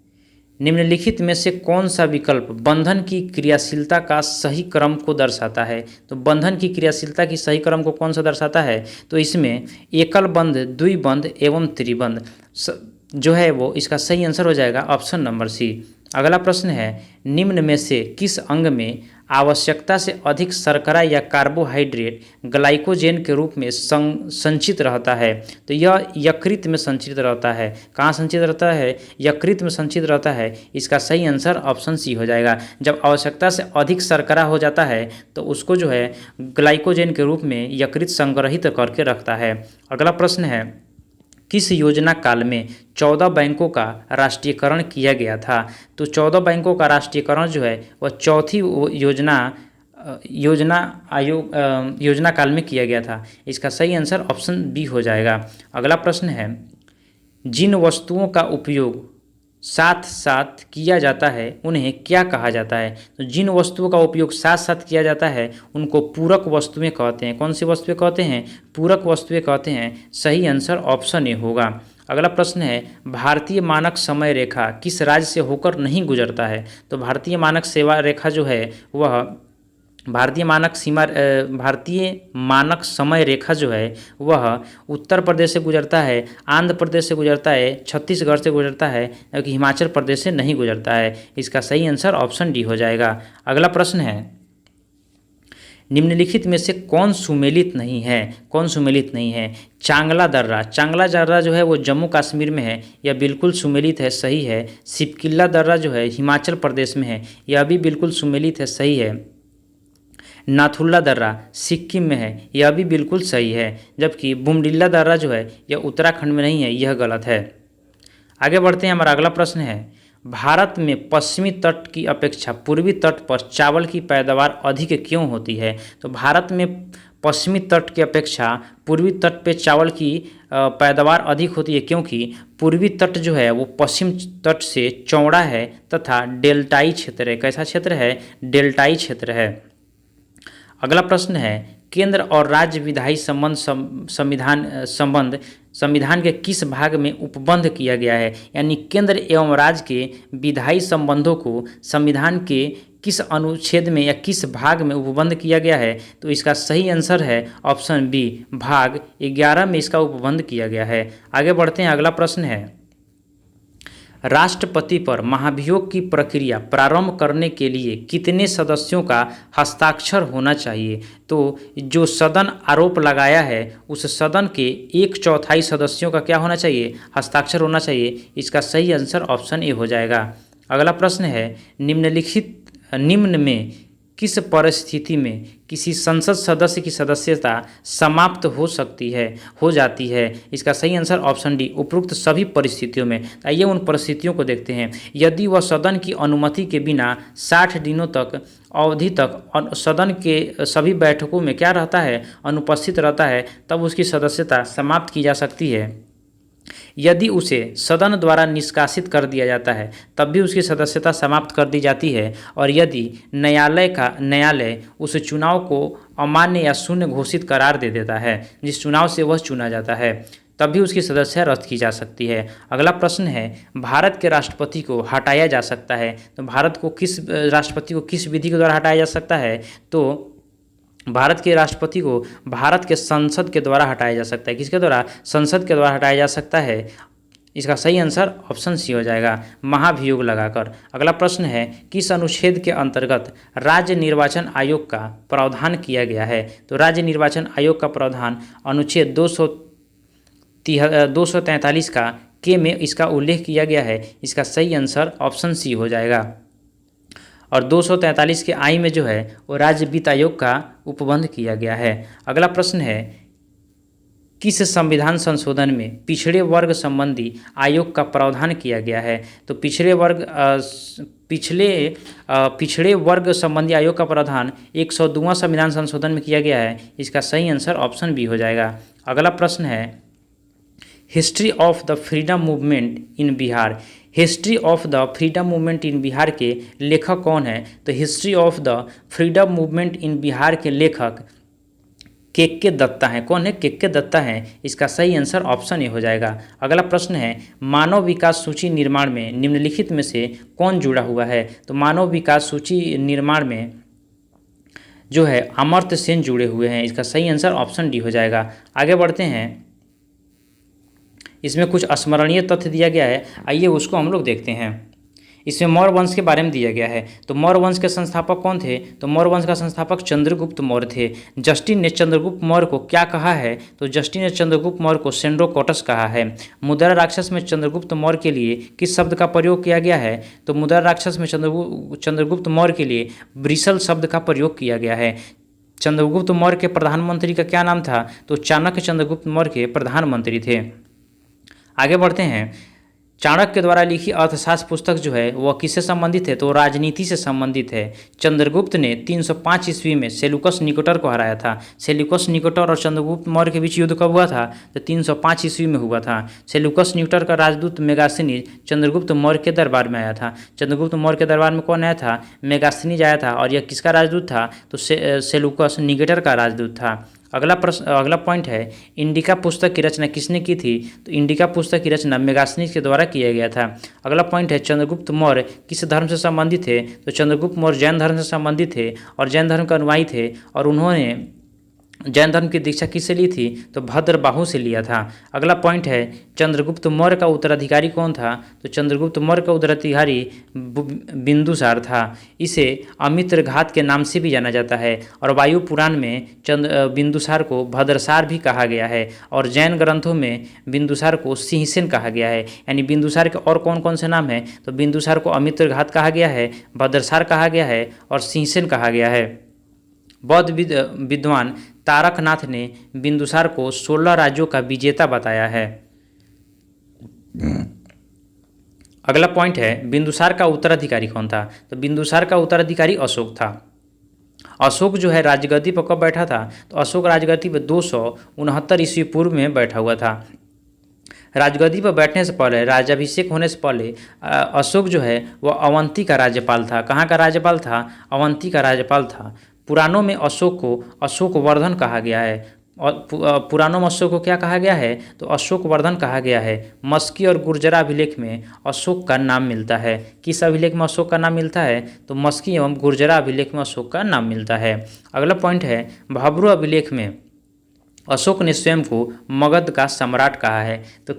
निम्नलिखित में से कौन सा विकल्प बंधन की क्रियाशीलता का सही क्रम को दर्शाता है? तो बंधन की क्रियाशीलता की सही क्रम को कौन सा दर्शाता है? तो इसमें एकल बंध, द्विबंध एवं त्रिबंध जो है वो इसका सही आंसर हो जाएगा ऑप्शन नंबर सी। अगला प्रश्न है, निम्न में से किस अंग में आवश्यकता से अधिक शर्करा या कार्बोहाइड्रेट ग्लाइकोजेन के रूप में संचित रहता है? तो यह यकृत में संचित रहता है। कहाँ संचित रहता है? यकृत में संचित रहता है। इसका सही आंसर ऑप्शन सी हो जाएगा। जब आवश्यकता से अधिक शर्करा हो जाता है तो उसको जो है ग्लाइकोजेन के रूप में यकृत संग्रहित करके रखता है। अगला प्रश्न है, किस योजना काल में 14 बैंकों का राष्ट्रीयकरण किया गया था? तो 14 बैंकों का राष्ट्रीयकरण जो है वह चौथी योजना योजना काल में किया गया था। इसका सही आंसर ऑप्शन बी हो जाएगा। अगला प्रश्न है, जिन वस्तुओं का उपयोग साथ साथ किया जाता है उन्हें क्या कहा जाता है? तो जिन वस्तुओं का उपयोग साथ साथ किया जाता है उनको पूरक वस्तुएं कहते हैं। कौन सी वस्तुएं कहते हैं? पूरक वस्तुएं कहते हैं। सही आंसर ऑप्शन ए होगा। अगला प्रश्न है, भारतीय मानक समय रेखा किस राज्य से होकर नहीं गुजरता है? तो भारतीय मानक सेवा रेखा जो है वह भारतीय मानक समय रेखा जो है वह उत्तर प्रदेश से गुजरता है, आंध्र प्रदेश से गुजरता है, छत्तीसगढ़ से गुजरता है, जबकि हिमाचल प्रदेश से नहीं गुजरता है। इसका सही आंसर ऑप्शन डी हो जाएगा। अगला प्रश्न है, निम्नलिखित में से कौन सुमेलित नहीं है? कौन सुमेलित नहीं है? चांगला दर्रा। चांगला दर्रा जो है वो जम्मू कश्मीर में है, यह बिल्कुल सुमेलित है, सही है। सिपकिल्ला दर्रा जो है हिमाचल प्रदेश में है, यह भी बिल्कुल सुमेलित है, सही है। नाथुल्ला दर्रा सिक्किम में है, यह भी बिल्कुल सही है। जबकि बुमडिल्ला दर्रा जो है यह उत्तराखंड में नहीं है, यह गलत है। आगे बढ़ते हैं। हमारा अगला प्रश्न है, भारत में पश्चिमी तट की अपेक्षा पूर्वी तट पर चावल की पैदावार अधिक क्यों होती है? तो भारत में पश्चिमी तट की अपेक्षा पूर्वी तट पे चावल की पैदावार अधिक होती है, क्योंकि पूर्वी तट जो है वो पश्चिम तट से चौड़ा है तथा डेल्टाई क्षेत्र है। कैसा क्षेत्र है? डेल्टाई क्षेत्र है। अगला प्रश्न है, केंद्र और राज्य विधायी संविधान के किस भाग में उपबंध किया गया है? यानी केंद्र एवं राज्य के विधायी संबंधों को संविधान के किस अनुच्छेद में या किस भाग में उपबंध किया गया है? तो इसका सही आंसर है ऑप्शन बी, भाग 11 में इसका उपबंध किया गया है। आगे बढ़ते हैं। अगला प्रश्न है, राष्ट्रपति पर महाभियोग की प्रक्रिया प्रारंभ करने के लिए कितने सदस्यों का हस्ताक्षर होना चाहिए? तो जो सदन आरोप लगाया है उस सदन के 1/4 सदस्यों का क्या होना चाहिए? हस्ताक्षर होना चाहिए। इसका सही आंसर ऑप्शन ए हो जाएगा। अगला प्रश्न है, निम्न में किस परिस्थिति में किसी संसद सदस्य की सदस्यता समाप्त हो जाती है? इसका सही आंसर ऑप्शन डी, उपरोक्त सभी परिस्थितियों में। आइए उन परिस्थितियों को देखते हैं। यदि वह सदन की अनुमति के बिना 60 दिनों तक अवधि तक सदन के सभी बैठकों में क्या रहता है? अनुपस्थित रहता है, तब उसकी सदस्यता समाप्त की जा सकती है। यदि उसे सदन द्वारा निष्कासित कर दिया जाता है तब भी उसकी सदस्यता समाप्त कर दी जाती है। और यदि न्यायालय उस चुनाव को अमान्य या शून्य घोषित करार दे देता है जिस चुनाव से वह चुना जाता है, तब भी उसकी सदस्यता रद्द की जा सकती है। अगला प्रश्न है, भारत के राष्ट्रपति को हटाया जा सकता है। तो राष्ट्रपति को किस विधि के द्वारा हटाया जा सकता है? तो भारत के राष्ट्रपति को भारत के संसद के द्वारा हटाया जा सकता है। किसके द्वारा? संसद के द्वारा हटाया जा सकता है। इसका सही आंसर ऑप्शन सी हो जाएगा, महाभियोग लगाकर। अगला प्रश्न है, किस अनुच्छेद के अंतर्गत राज्य निर्वाचन आयोग का प्रावधान किया गया है? तो राज्य निर्वाचन आयोग का प्रावधान अनुच्छेद 243 का के में इसका उल्लेख किया गया है। इसका सही आंसर ऑप्शन सी हो जाएगा। और 243 के आई में जो है वो राज्य वित्त आयोग का उपबंध किया गया है। अगला प्रश्न है, किस संविधान संशोधन में पिछड़े वर्ग संबंधी आयोग का प्रावधान किया गया है? तो पिछड़े वर्ग संबंधी आयोग का प्रावधान 102वां संविधान संशोधन में किया गया है। इसका सही आंसर ऑप्शन बी हो जाएगा। अगला प्रश्न है, history of the freedom movement in Bihar. History of the freedom movement in Bihar के लेखक कौन है? तो history of the freedom movement in Bihar के लेखक के दत्ता हैं। कौन है? के दत्ता हैं। इसका सही आंसर ऑप्शन ए हो जाएगा। अगला प्रश्न है, मानव विकास सूची निर्माण में निम्नलिखित में से कौन जुड़ा हुआ है? तो मानव विकास सूची निर्माण में जो है अमर्त्य सेन जुड़े हुए हैं। इसका सही आंसर ऑप्शन डी हो जाएगा। आगे बढ़ते हैं। इसमें कुछ स्मरणीय तथ्य दिया गया है, आइए उसको हम लोग देखते हैं। इसमें मौर्य वंश के बारे में दिया गया है। तो मौर्य वंश के संस्थापक कौन थे? तो मौर्य वंश का संस्थापक चंद्रगुप्त मौर्य थे। जस्टिन ने चंद्रगुप्त मौर्य को क्या कहा है? तो जस्टिन ने चंद्रगुप्त मौर्य को सेंड्रोकोटस कहा है। मुद्रा राक्षस में चंद्रगुप्त मौर्य के लिए किस शब्द का प्रयोग किया गया है? तो मुद्रा राक्षस में चंद्रगुप्त मौर्य के लिए ब्रिसल शब्द का प्रयोग किया गया है। चंद्रगुप्त मौर्य के प्रधानमंत्री का क्या नाम था? तो चाणक्य चंद्रगुप्त मौर्य के प्रधानमंत्री थे। आगे बढ़ते हैं। चाणक्य द्वारा लिखी अर्थशास्त्र पुस्तक जो है वह किससे संबंधित है, तो राजनीति से संबंधित है। चंद्रगुप्त ने 305 ईस्वी में सेल्यूकस निकेटर को हराया था। सेल्यूकस निकेटर और चंद्रगुप्त मौर्य के बीच युद्ध कब हुआ था, तो 305 ईस्वी में हुआ था। सेल्यूकस निकेटर का राजदूत मेगास्थनीज चंद्रगुप्त मौर्य के दरबार में आया था। चंद्रगुप्त मौर्य के दरबार में कौन आया था, मेगास्थनीज आया था। और यह किसका राजदूत था, तो सेल्यूकस निकेटर का राजदूत था। अगला पॉइंट है, इंडिका पुस्तक की रचना किसने की थी, तो इंडिका पुस्तक की रचना मेगास्थनीज के द्वारा किया गया था। अगला पॉइंट है, चंद्रगुप्त मौर्य किस धर्म से संबंधित थे, तो चंद्रगुप्त मौर्य जैन धर्म से संबंधित थे और जैन धर्म के अनुयायी थे। और उन्होंने जैन धर्म की दीक्षा किससे ली थी, तो भद्रबाहु से लिया था। अगला पॉइंट है, चंद्रगुप्त मौर्य का उत्तराधिकारी कौन था, तो चंद्रगुप्त मौर्य का उत्तराधिकारी बिंदुसार था। इसे अमित्रघात के नाम से भी जाना जाता है। और वायु पुराण में बिंदुसार को भद्रसार भी कहा गया है। और जैन ग्रंथों में बिंदुसार को सिंहसेन कहा गया है। यानी बिंदुसार के और कौन कौन से नाम हैं, तो बिंदुसार को अमित्रघात कहा गया है, भद्रसार कहा गया है और सिंहसेन कहा गया है। बौद्ध विद्वान तारकनाथ ने बिंदुसार को 16 राज्यों का विजेता बताया है। अगला पॉइंट है, बिंदुसार का उत्तराधिकारी कौन था, तो बिंदुसार का उत्तराधिकारी अशोक था। अशोक जो है राजगद्दी पर कब बैठा था, तो अशोक राजगद्दी पर 269 ईस्वी पूर्व में बैठा हुआ था। राजगद्दी पर बैठने से पहले, राज्याभिषेक होने से पहले अशोक जो है वह अवंती का राज्यपाल था। कहाँ का राज्यपाल था, अवंती का राज्यपाल था। पुराणों में अशोक को अशोकवर्धन कहा गया है। और पुराणों में अशोक को क्या कहा गया है, तो अशोकवर्धन कहा गया है। मस्की और गुर्जरा अभिलेख में अशोक का नाम मिलता है। किस अभिलेख में अशोक का नाम मिलता है, तो मस्की एवं गुर्जरा अभिलेख में अशोक का नाम मिलता है। अगला पॉइंट है, भाब्रू अभिलेख में अशोक ने स्वयं को मगध का सम्राट कहा है। तो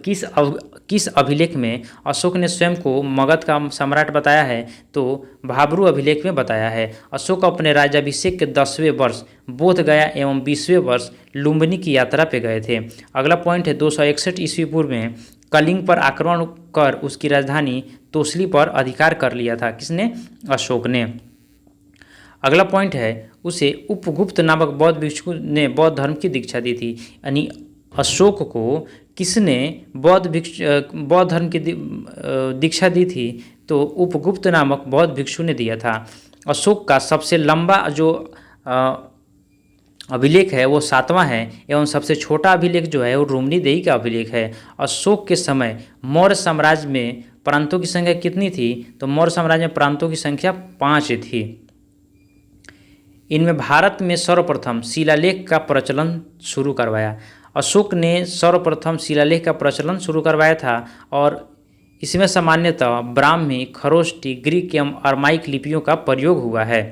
किस अभिलेख में अशोक ने स्वयं को मगध का सम्राट बताया है, तो भाब्रू अभिलेख में बताया है। अशोक अपने राज्याभिषेक के 10वें वर्ष बोध गया एवं 20वें वर्ष लुम्बिनी की यात्रा पे गए थे। अगला पॉइंट है, 261 ईस्वी पूर्व में कलिंग पर आक्रमण कर उसकी राजधानी तोसली पर अधिकार कर लिया था। किसने, अशोक ने। अगला पॉइंट है, उसे उपगुप्त नामक बौद्ध भिक्षु ने बौद्ध धर्म की दीक्षा दी थी। यानी अशोक को किसने बौद्ध धर्म की दीक्षा दी थी, तो उपगुप्त नामक बौद्ध भिक्षु ने दिया था। अशोक का सबसे लंबा जो अभिलेख है वो 7वां है एवं सबसे छोटा अभिलेख जो है वो रुम्नीदेही का अभिलेख है। अशोक के समय मौर्य साम्राज्य में प्रांतों की संख्या कितनी थी, तो मौर्य साम्राज्य में प्रांतों की संख्या 5 थी। इनमें भारत में सर्वप्रथम शिलालेख का प्रचलन शुरू करवाया। अशोक ने सर्वप्रथम शिलालेख का प्रचलन शुरू करवाया था और इसमें सामान्यतः ब्राह्मी, खरोष्टी, ग्रीक एवं अरमाइक लिपियों का प्रयोग हुआ है।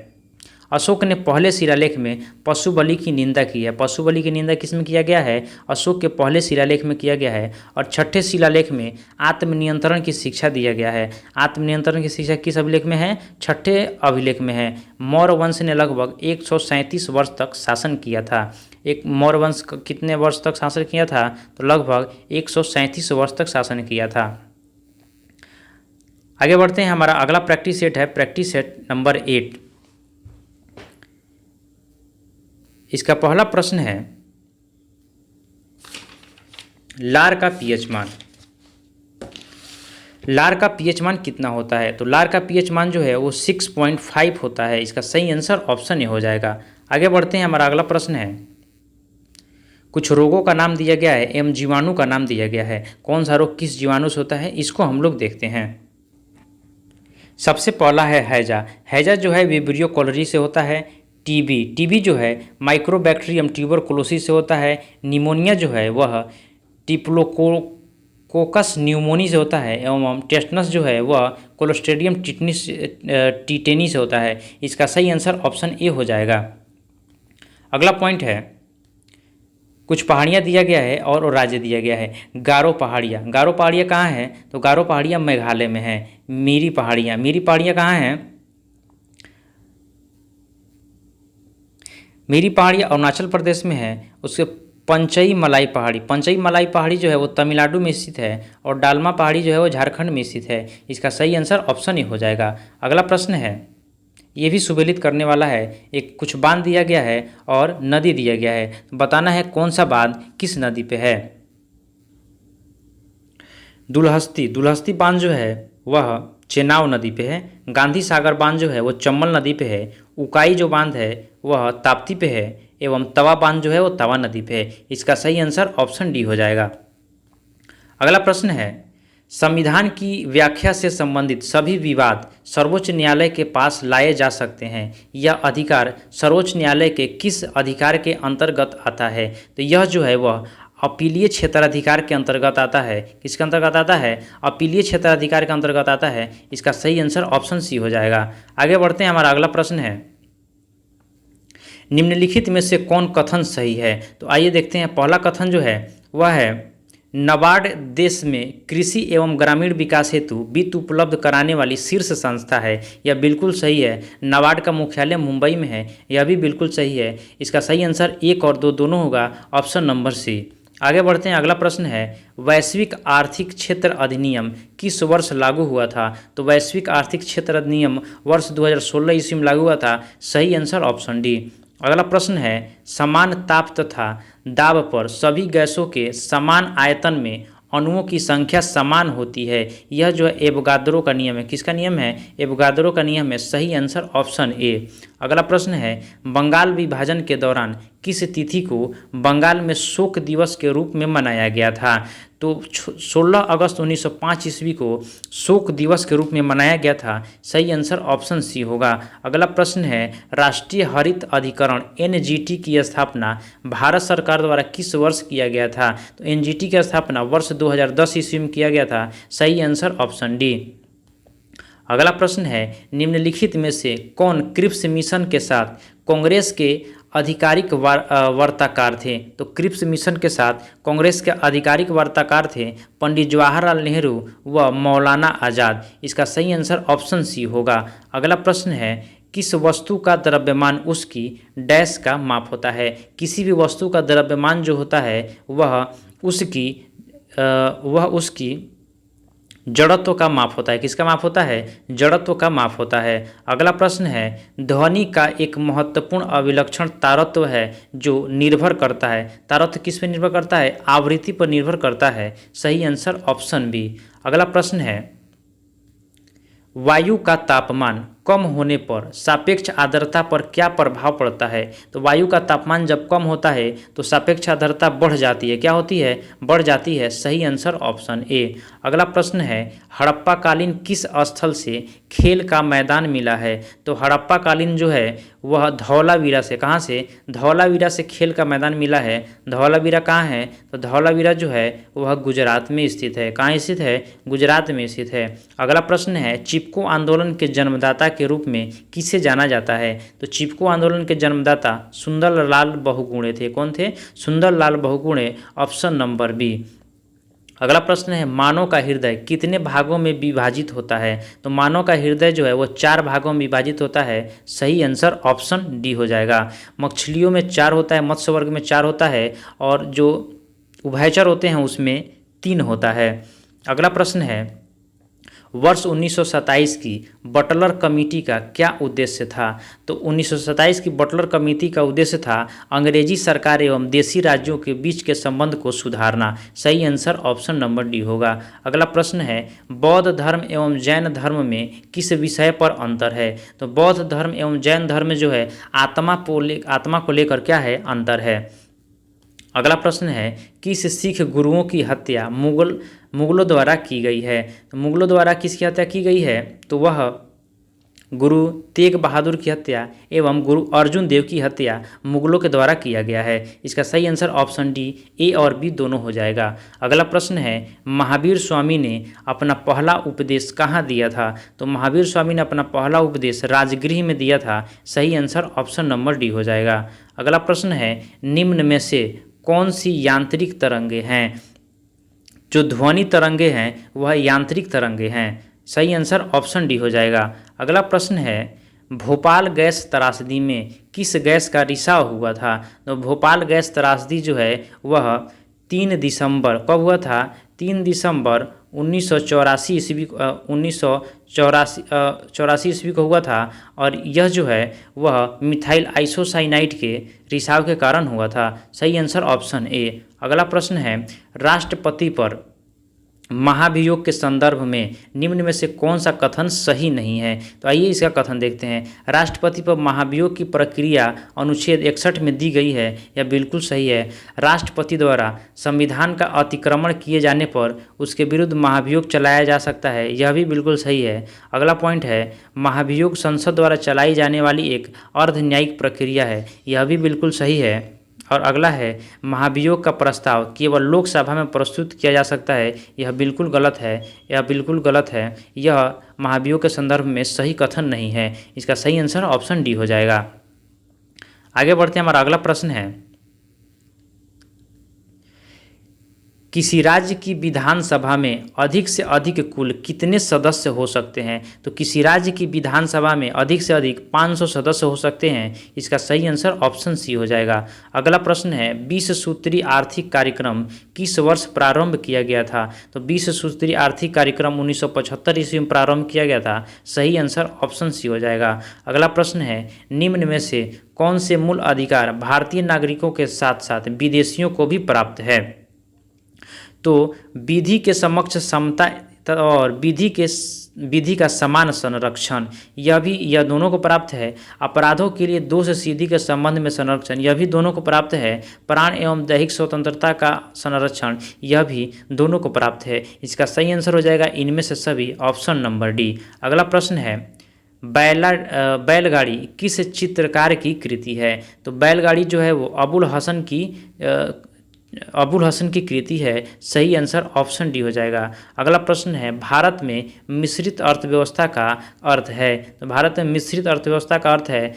अशोक ने पहले शिलालेख में पशु बलि की निंदा की है। पशु बलि की निंदा किसमें किया गया है, अशोक के पहले शिलालेख में किया गया है। और छठे शिलालेख में आत्मनियंत्रण की शिक्षा दिया गया है। आत्मनियंत्रण की शिक्षा किस अभिलेख में है, छठे अभिलेख में है। मौर्य वंश ने लगभग 137 वर्ष तक शासन किया था। एक मौर्य वंश कितने वर्ष तक शासन किया था, तो लगभग 137 वर्ष तक शासन किया था। आगे बढ़ते हैं, हमारा अगला प्रैक्टिस सेट है प्रैक्टिस सेट नंबर 8। इसका पहला प्रश्न है, लार का पीएच मान। लार का पीएच मान कितना होता है, तो लार का पीएच मान जो है वो 6.5 होता है। इसका सही आंसर ऑप्शन ए हो जाएगा। आगे बढ़ते हैं, हमारा अगला प्रश्न है, कुछ रोगों का नाम दिया गया है एवं जीवाणु का नाम दिया गया है। कौन सा रोग किस जीवाणु से होता है, इसको हम लोग देखते हैं। सबसे पहला है हैजा। हैजा जो है विब्रियो कॉलरी से होता है। टीबी जो है माइक्रोबैक्टीरियम ट्यूबरकुलोसिस से होता है। निमोनिया जो है वह टिप्लोकोकस न्यूमोनी से होता है एवं टेटनस जो है वह क्लोस्ट्रीडियम टिटेनी से होता है। इसका सही आंसर ऑप्शन ए हो जाएगा। अगला पॉइंट है, कुछ पहाड़ियाँ दिया गया है और राज्य दिया गया है। गारो पहाड़ियाँ। गारो पहाड़ियाँ कहाँ हैं, तो गारो पहाड़ियाँ मेघालय में है। मीरी पहाड़ियाँ कहाँ हैं, मीरी पहाड़ियाँ अरुणाचल प्रदेश में है। उसके पंचई मलाई पहाड़ी जो है वो तमिलनाडु में स्थित है और डालमा पहाड़ी जो है वो झारखंड में स्थित है। इसका सही आंसर ऑप्शन ए हो जाएगा। अगला प्रश्न है, ये भी सुमेलित करने वाला है। एक कुछ बांध दिया गया है और नदी दिया गया है, बताना है कौन सा बांध किस नदी पे है। दुलहस्ती दुलहस्ती बांध जो है वह चेनाब नदी पे है। गांधी सागर बांध जो है वो चंबल नदी पे है। उकाई जो बांध है वह ताप्ती पे है एवं तवा बांध जो है वो तवा नदी पे है। इसका सही आंसर ऑप्शन डी हो जाएगा। अगला प्रश्न है, संविधान की व्याख्या से संबंधित सभी विवाद सर्वोच्च न्यायालय के पास लाए जा सकते हैं। यह अधिकार सर्वोच्च न्यायालय के किस अधिकार के अंतर्गत आता है? तो यह जो है वह अपीलीय क्षेत्राधिकार के अंतर्गत आता है। किसके अंतर्गत आता है? अपीलीय क्षेत्राधिकार के अंतर्गत आता है। इसका सही आंसर ऑप्शन सी हो जाएगा। आगे बढ़ते हैं। हमारा अगला प्रश्न है, निम्नलिखित में से कौन कथन सही है? तो आइए देखते हैं। पहला कथन जो है वह है, नाबार्ड देश में कृषि एवं ग्रामीण विकास हेतु वित्त उपलब्ध कराने वाली शीर्ष संस्था है। यह बिल्कुल सही है। नाबार्ड का मुख्यालय मुंबई में है। यह भी बिल्कुल सही है। इसका सही आंसर 1 और 2 दोनों होगा, ऑप्शन नंबर सी। आगे बढ़ते हैं। अगला प्रश्न है, वैश्विक आर्थिक क्षेत्र अधिनियम किस वर्ष लागू हुआ था? तो वैश्विक आर्थिक क्षेत्र अधिनियम वर्ष 2016 ईस्वी में लागू हुआ था। सही आंसर ऑप्शन डी। अगला प्रश्न है, समान ताप तथा दाब पर सभी गैसों के समान आयतन में अणुओं की संख्या समान होती है। यह जो है एवोगाद्रो का नियम है। किसका नियम है? एवोगाद्रो का नियम है। सही आंसर ऑप्शन ए। अगला प्रश्न है, बंगाल विभाजन के दौरान किस तिथि को बंगाल में शोक दिवस के रूप में मनाया गया था? तो 16 अगस्त 1905 ईस्वी को शोक दिवस के रूप में मनाया गया था। सही आंसर ऑप्शन सी होगा। अगला प्रश्न है, राष्ट्रीय हरित अधिकरण एनजीटी की स्थापना भारत सरकार द्वारा किस वर्ष किया गया था? तो एनजीटी की स्थापना वर्ष 2010 ईस्वी में किया गया था। सही आंसर ऑप्शन डी। अगला प्रश्न है, निम्नलिखित में से कौन क्रिप्स मिशन के साथ कांग्रेस के आधिकारिक वार्ताकार थे? तो क्रिप्स मिशन के साथ कांग्रेस के आधिकारिक वार्ताकार थे पंडित जवाहरलाल नेहरू व मौलाना आज़ाद। इसका सही आंसर ऑप्शन सी होगा। अगला प्रश्न है, किस वस्तु का द्रव्यमान उसकी डैश का माप होता है? किसी भी वस्तु का द्रव्यमान जो होता है वह उसकी जड़त्व का माप होता है। किसका माप होता है? जड़त्व का माप होता है। अगला प्रश्न है, ध्वनि का एक महत्वपूर्ण अभिलक्षण तारत्व है जो निर्भर करता है। तारत्व किस पर निर्भर करता है? आवृत्ति पर निर्भर करता है। सही आंसर ऑप्शन बी। अगला प्रश्न है, वायु का तापमान कम होने पर सापेक्ष आर्द्रता पर क्या प्रभाव पड़ता है? तो वायु का तापमान जब कम होता है तो सापेक्ष आर्द्रता बढ़ जाती है। क्या होती है? बढ़ जाती है। सही आंसर ऑप्शन ए। अगला प्रश्न है, हड़प्पाकालीन किस स्थल से खेल का मैदान मिला है? तो हड़प्पाकालीन जो है वह धौलावीरा से, कहाँ से? धौलावीरा से खेल का मैदान मिला है। धौलावीरा कहाँ है? तो धौलावीरा जो है वह गुजरात में स्थित है। कहाँ स्थित है? गुजरात में स्थित है। अगला प्रश्न है, चिपको आंदोलन के जन्मदाता के रूप में किसे जाना जाता है? तो चिपको आंदोलन के जन्मदाता सुंदरलाल बहुगुणे थे। कौन थे? Sundarlal Bahugune, option number B. अगला प्रश्न है, मानव का हृदय कितने भागों में विभाजित होता है? तो मानव का हृदय जो है वो 4 भागों में विभाजित होता है। सही आंसर ऑप्शन डी हो जाएगा। मछलियों में 4 होता है, मत्स्य वर्ग में 4 होता है और जो उभयचर होते हैं उसमें 3 होता है। अगला प्रश्न है, वर्ष 1927 की बटलर कमेटी का क्या उद्देश्य था? तो 1927 की बटलर कमेटी का उद्देश्य था अंग्रेजी सरकार एवं देशी राज्यों के बीच के संबंध को सुधारना। सही आंसर ऑप्शन नंबर डी होगा। अगला प्रश्न है, बौद्ध धर्म एवं जैन धर्म में किस विषय पर अंतर है? तो बौद्ध धर्म एवं जैन धर्म जो है आत्मा को लेकर क्या है? अंतर है। अगला प्रश्न है, किस सिख गुरुओं की हत्या मुगलों द्वारा की गई है? तो मुगलों द्वारा किसकी हत्या की गई है? तो वह गुरु तेग बहादुर की हत्या एवं गुरु अर्जुन देव की हत्या मुगलों के द्वारा किया गया है। इसका सही आंसर ऑप्शन डी, ए और बी दोनों हो जाएगा। अगला प्रश्न है, महावीर स्वामी ने अपना पहला उपदेश कहाँ दिया था? तो महावीर स्वामी ने अपना पहला उपदेश राजगृह में दिया था। सही आंसर ऑप्शन नंबर डी हो जाएगा। अगला प्रश्न है, निम्न में से कौन सी यांत्रिक तरंगे हैं? जो ध्वनि तरंगे हैं वह यांत्रिक तरंगे हैं। सही आंसर ऑप्शन डी हो जाएगा। अगला प्रश्न है, भोपाल गैस त्रासदी में किस गैस का रिसाव हुआ था? तो भोपाल गैस त्रासदी जो है वह 3 दिसंबर कब हुआ था? 3 दिसंबर 1984 ईस्वी को हुआ था और यह जो है वह मिथाइल आइसोसाइनाइड के रिसाव के कारण हुआ था। सही आंसर ऑप्शन ए। अगला प्रश्न है, राष्ट्रपति पर महाभियोग के संदर्भ में निम्न में से कौन सा कथन सही नहीं है? तो आइए इसका कथन देखते हैं। राष्ट्रपति पर महाभियोग की प्रक्रिया अनुच्छेद 61 में दी गई है, यह बिल्कुल सही है। राष्ट्रपति द्वारा संविधान का अतिक्रमण किए जाने पर उसके विरुद्ध महाभियोग चलाया जा सकता है, यह भी बिल्कुल सही है। अगला पॉइंट है, महाभियोग संसद द्वारा चलाई जाने वाली एक अर्ध न्यायिक प्रक्रिया है, यह भी बिल्कुल सही है। और अगला है, महाभियोग का प्रस्ताव केवल लोकसभा में प्रस्तुत किया जा सकता है, यह बिल्कुल गलत है, यह बिल्कुल गलत है। यह महाभियोग के संदर्भ में सही कथन नहीं है। इसका सही आंसर ऑप्शन डी हो जाएगा। आगे बढ़ते हैं, हमारा अगला प्रश्न है, किसी राज्य की विधानसभा में अधिक से अधिक कुल कितने सदस्य हो सकते हैं? तो किसी राज्य की विधानसभा में अधिक से अधिक 500 सदस्य हो सकते हैं। इसका सही आंसर ऑप्शन सी हो जाएगा। अगला प्रश्न है, 20 सूत्रीय आर्थिक कार्यक्रम किस वर्ष प्रारंभ किया गया था? तो 20 सूत्रीय आर्थिक कार्यक्रम 1975 ईस्वी में प्रारंभ किया गया था। सही आंसर ऑप्शन सी हो जाएगा। अगला प्रश्न है, निम्न में से कौन से मूल अधिकार भारतीय नागरिकों के साथ साथ विदेशियों को भी प्राप्त है? तो विधि के समक्ष समता और विधि का समान संरक्षण, यह दोनों को प्राप्त है। अपराधों के लिए दोष सिद्धि के संबंध में संरक्षण, यह भी दोनों को प्राप्त है। प्राण एवं दैहिक स्वतंत्रता का संरक्षण, यह भी दोनों को प्राप्त है। इसका सही आंसर हो जाएगा इनमें से सभी, ऑप्शन नंबर डी। अगला प्रश्न है, बैलगाड़ी किस चित्रकार की कृति है? तो बैलगाड़ी जो है वो अबुल हसन की कृति है। सही आंसर ऑप्शन डी हो जाएगा। अगला प्रश्न है, भारत में मिश्रित अर्थव्यवस्था का अर्थ है? तो भारत में मिश्रित अर्थव्यवस्था का अर्थ है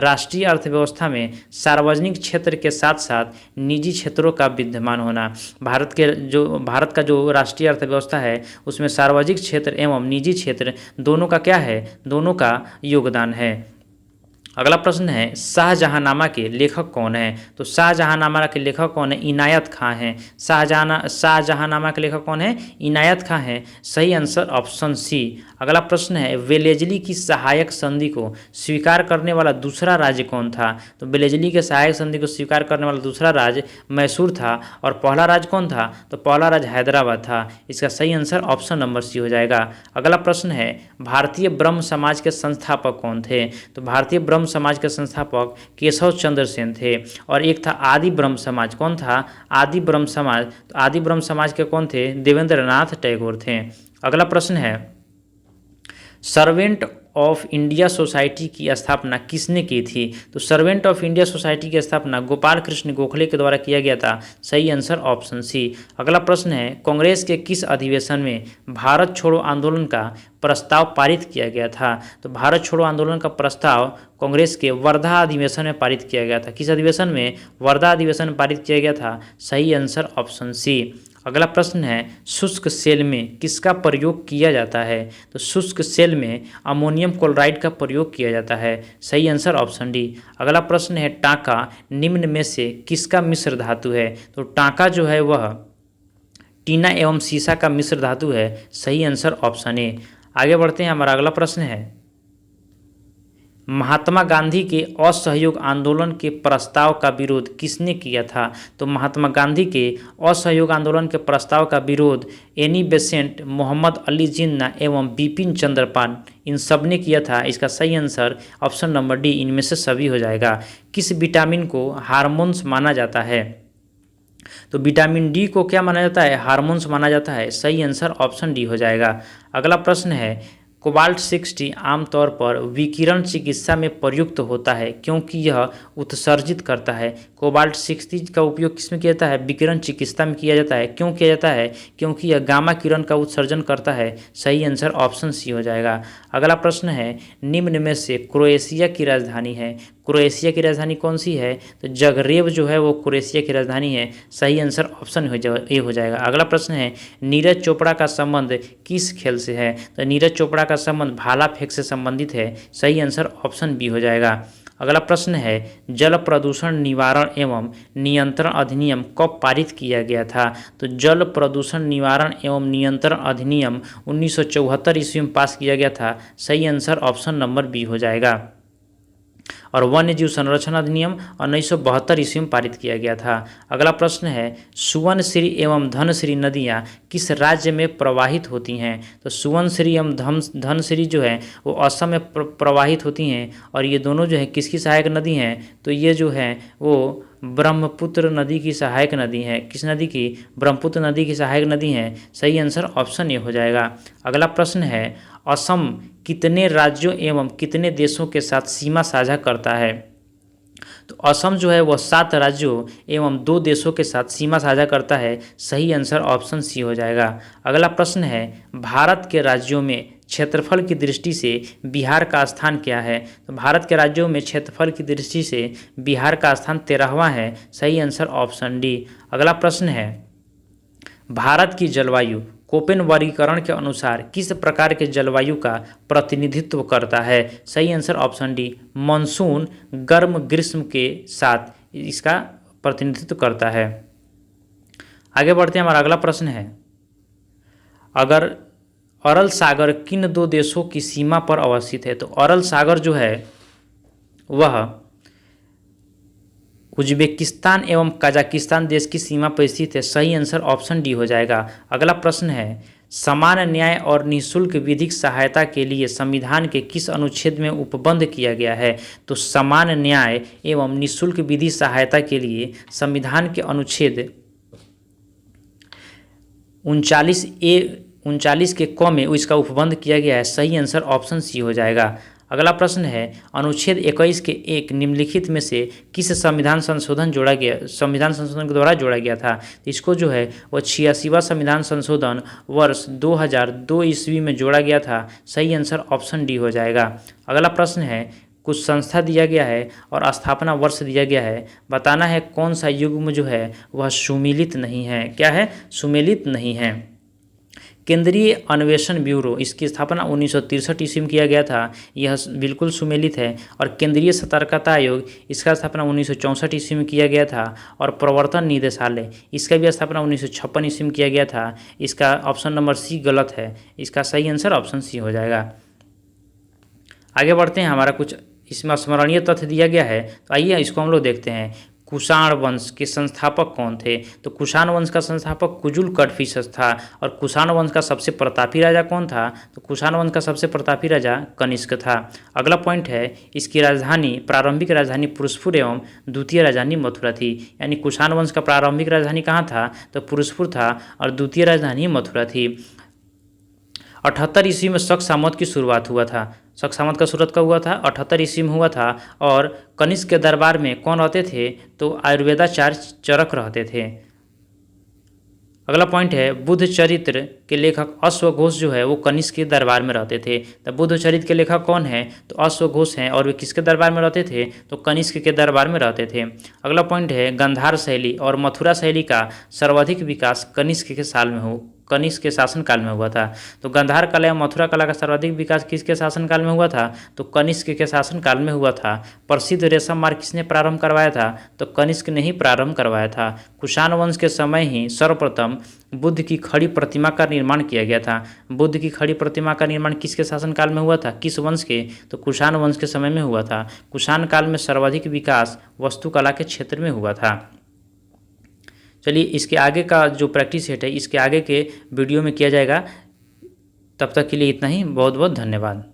राष्ट्रीय अर्थव्यवस्था में सार्वजनिक क्षेत्र के साथ साथ निजी क्षेत्रों का विद्यमान होना। भारत का जो राष्ट्रीय अर्थव्यवस्था है उसमें सार्वजनिक क्षेत्र एवं निजी क्षेत्र दोनों का क्या है? दोनों का योगदान है। अगला प्रश्न है, शाहजहांनामा के लेखक कौन है? तो शाहजहांनामा के लेखक कौन है? इनायत खां हैं। शाहजहांनामा के लेखक कौन है? इनायत खां हैं। सही आंसर ऑप्शन सी। अगला प्रश्न है, वेलेजली की सहायक संधि को स्वीकार करने वाला दूसरा राज्य कौन था? तो वेलेजली के सहायक संधि को स्वीकार करने वाला दूसरा राज्य मैसूर था। और पहला राज्य कौन था? तो पहला राज्य हैदराबाद था। इसका सही आंसर ऑप्शन नंबर सी हो जाएगा। अगला प्रश्न है, भारतीय ब्रह्म समाज के संस्थापक कौन थे? तो भारतीय ब्रह्म समाज के संस्थापक केशव चंद्र सेन थे। और एक था आदि ब्रह्म समाज, कौन था? आदि ब्रह्म समाज। तो आदि ब्रह्म समाज के कौन थे? देवेंद्रनाथ टैगोर थे। अगला प्रश्न है, सर्वेंट ऑफ इंडिया सोसाइटी की स्थापना किसने की थी? तो सर्वेंट ऑफ इंडिया सोसाइटी की स्थापना गोपाल कृष्ण गोखले के द्वारा किया गया था। सही आंसर ऑप्शन सी। अगला प्रश्न है, कांग्रेस के किस अधिवेशन में भारत छोड़ो आंदोलन का प्रस्ताव पारित किया गया था? तो भारत छोड़ो आंदोलन का प्रस्ताव कांग्रेस के वर्धा अधिवेशन में पारित किया गया था। किस अधिवेशन में? वर्धा अधिवेशन में पारित किया गया था। सही आंसर ऑप्शन सी। अगला प्रश्न है, शुष्क सेल में किसका प्रयोग किया जाता है? तो शुष्क सेल में अमोनियम क्लोराइड का प्रयोग किया जाता है। सही आंसर ऑप्शन डी। अगला प्रश्न है, टांका निम्न में से किसका मिश्र धातु है? तो टांका जो है वह टीना एवं सीसा का मिश्र धातु है। सही आंसर ऑप्शन ए। आगे बढ़ते हैं, हमारा अगला प्रश्न है, महात्मा गांधी के असहयोग आंदोलन के प्रस्ताव का विरोध किसने किया था? तो महात्मा गांधी के असहयोग आंदोलन के प्रस्ताव का विरोध एनी बेसेंट, मोहम्मद अली जिन्ना एवं बिपिन चंद्र पाल, इन सब ने किया था। इसका सही आंसर ऑप्शन नंबर डी, इनमें से सभी हो जाएगा। किस विटामिन को हार्मोन्स माना जाता है? तो विटामिन डी को क्या माना जाता है? हार्मोन्स माना जाता है। सही आंसर ऑप्शन डी हो जाएगा। अगला प्रश्न है, कोबाल्ट 60 आमतौर पर विकिरण चिकित्सा में प्रयुक्त होता है क्योंकि यह उत्सर्जित करता है। कोबाल्ट 60 का उपयोग किसमें किया जाता है? विकिरण चिकित्सा में किया जाता है। क्यों किया जाता है? क्योंकि यह गामा किरण का उत्सर्जन करता है। सही आंसर ऑप्शन सी हो जाएगा। अगला प्रश्न है, निम्न में से क्रोएशिया की राजधानी है? क्रोएशिया की राजधानी कौन सी है? तो जगरेब जो है वो क्रोएशिया की राजधानी है। सही आंसर ऑप्शन ए हो जाएगा। अगला प्रश्न है, नीरज चोपड़ा का संबंध किस खेल से है? तो नीरज चोपड़ा का संबंध भाला फेंक से संबंधित है। सही आंसर ऑप्शन बी हो जाएगा। अगला प्रश्न है, जल प्रदूषण निवारण एवं नियंत्रण अधिनियम कब पारित किया गया था? तो जल प्रदूषण निवारण एवं नियंत्रण अधिनियम 1974 ईस्वी में पास किया गया था। सही आंसर ऑप्शन नंबर बी हो जाएगा। और वन्य जीव संरक्षण अधिनियम 1972 ईस्वी में पारित किया गया था। अगला प्रश्न है सुवर्णश्री एवं धनश्री नदियाँ किस राज्य में प्रवाहित होती हैं? तो सुवर्णश्री एवं धनश्री जो है वो असम में प्रवाहित होती हैं और ये दोनों जो है किसकी सहायक नदी हैं? तो ये जो है वो ब्रह्मपुत्र नदी की सहायक नदी है। किस नदी की? ब्रह्मपुत्र नदी की सहायक नदी है। सही आंसर ऑप्शन ए हो जाएगा। अगला प्रश्न है असम कितने राज्यों एवं कितने देशों के साथ सीमा साझा करता है? तो असम जो है वह 7 राज्यों एवं 2 देशों के साथ सीमा साझा करता है। सही आंसर ऑप्शन सी हो जाएगा। अगला प्रश्न है भारत के राज्यों में क्षेत्रफल की दृष्टि से बिहार का स्थान क्या है? तो भारत के राज्यों में क्षेत्रफल की दृष्टि से बिहार का स्थान 13वां है। सही आंसर ऑप्शन डी। अगला प्रश्न है भारत की जलवायु कोपेन वर्गीकरण के अनुसार किस प्रकार के जलवायु का प्रतिनिधित्व करता है? सही आंसर ऑप्शन डी मानसून गर्म ग्रीष्म के साथ इसका प्रतिनिधित्व करता है। आगे बढ़ते हैं। हमारा अगला प्रश्न है अगर अरल सागर किन 2 देशों की सीमा पर अवस्थित है? तो अरल सागर जो है वह उज्बेकिस्तान एवं कजाकिस्तान देश की सीमा पर स्थित है। सही आंसर ऑप्शन डी हो जाएगा। अगला प्रश्न है समान न्याय और निःशुल्क विधिक सहायता के लिए संविधान के किस अनुच्छेद में उपबंध किया गया है? तो समान न्याय एवं निःशुल्क विधि सहायता के लिए संविधान के अनुच्छेद 39 के क में इसका उपबंध किया गया है। सही आंसर ऑप्शन सी हो जाएगा। अगला प्रश्न है अनुच्छेद 21 के एक निम्नलिखित में से किस संविधान संशोधन के द्वारा जोड़ा गया था? इसको जो है वह 86वां संविधान संशोधन वर्ष 2002 ईस्वी में जोड़ा गया था। सही आंसर ऑप्शन डी हो जाएगा। अगला प्रश्न है कुछ संस्था दिया गया है और स्थापना वर्ष दिया गया है। बताना है कौन सा युग्म जो है वह सुमेलित नहीं है। क्या है? सुमेलित नहीं है। केंद्रीय अन्वेषण ब्यूरो इसकी स्थापना 1963 ईस्वी में किया गया था। यह बिल्कुल सुमेलित है। और केंद्रीय सतर्कता आयोग इसका स्थापना 1964 ईस्वी में किया गया था। और प्रवर्तन निदेशालय इसका भी स्थापना 1956 ईस्वी में किया गया था। इसका ऑप्शन नंबर सी गलत है। इसका सही आंसर ऑप्शन सी हो जाएगा। आगे बढ़ते हैं। हमारा कुछ इसमें स्मरणीय तथ्य दिया गया है तो आइए इसको हम लोग देखते हैं। कुषाण वंश के संस्थापक कौन थे? तो कुषाण वंश का संस्थापक कुजुल कडफिस था। और कुषाण वंश का सबसे प्रतापी राजा कौन था? तो कुषाण वंश का सबसे प्रतापी राजा कनिष्क था। अगला पॉइंट है इसकी राजधानी प्रारंभिक राजधानी पुरुषपुर एवं द्वितीय राजधानी मथुरा थी। यानी कुषाण वंश का प्रारंभिक राजधानी कहाँ था? तो पुरुषपुर था और द्वितीय राजधानी मथुरा थी। 78 ईस्वी में शक सामंत की शुरुआत हुआ था। शक सामंत का शुरुआत कब हुआ था? 78 ईस्वी में हुआ था। और कनिष्क के दरबार में कौन रहते थे? तो आयुर्वेदाचार्य चरक रहते थे। अगला पॉइंट है बुद्ध चरित्र के लेखक अश्वघोष जो है वो कनिष्क के दरबार में रहते थे। तो बुद्ध चरित्र के लेखक कौन है? तो अश्वघोष हैं। और वे किसके दरबार में रहते थे? तो कनिष्क के दरबार में रहते थे। अगला पॉइंट है गांधार शैली और मथुरा शैली का सर्वाधिक विकास कनिष्क के शासनकाल में हुआ था। तो गांधार कला एवं मथुरा कला का सर्वाधिक विकास किसके शासनकाल में हुआ था? तो कनिष्क के शासनकाल में हुआ था। प्रसिद्ध रेशम मार्ग किसने प्रारंभ करवाया था? तो कनिष्क ने ही प्रारंभ करवाया था। कुषाण वंश के समय ही सर्वप्रथम बुद्ध की खड़ी प्रतिमा का निर्माण किया गया था। बुद्ध की खड़ी प्रतिमा का निर्माण किसके शासनकाल में हुआ था? किस वंश के? तो कुषाण वंश के समय में हुआ था। कुषाण काल में सर्वाधिक विकास वास्तुकला के क्षेत्र में हुआ था। चलिए इसके आगे का जो प्रैक्टिस सेट है इसके आगे के वीडियो में किया जाएगा। तब तक के लिए इतना ही। बहुत बहुत धन्यवाद।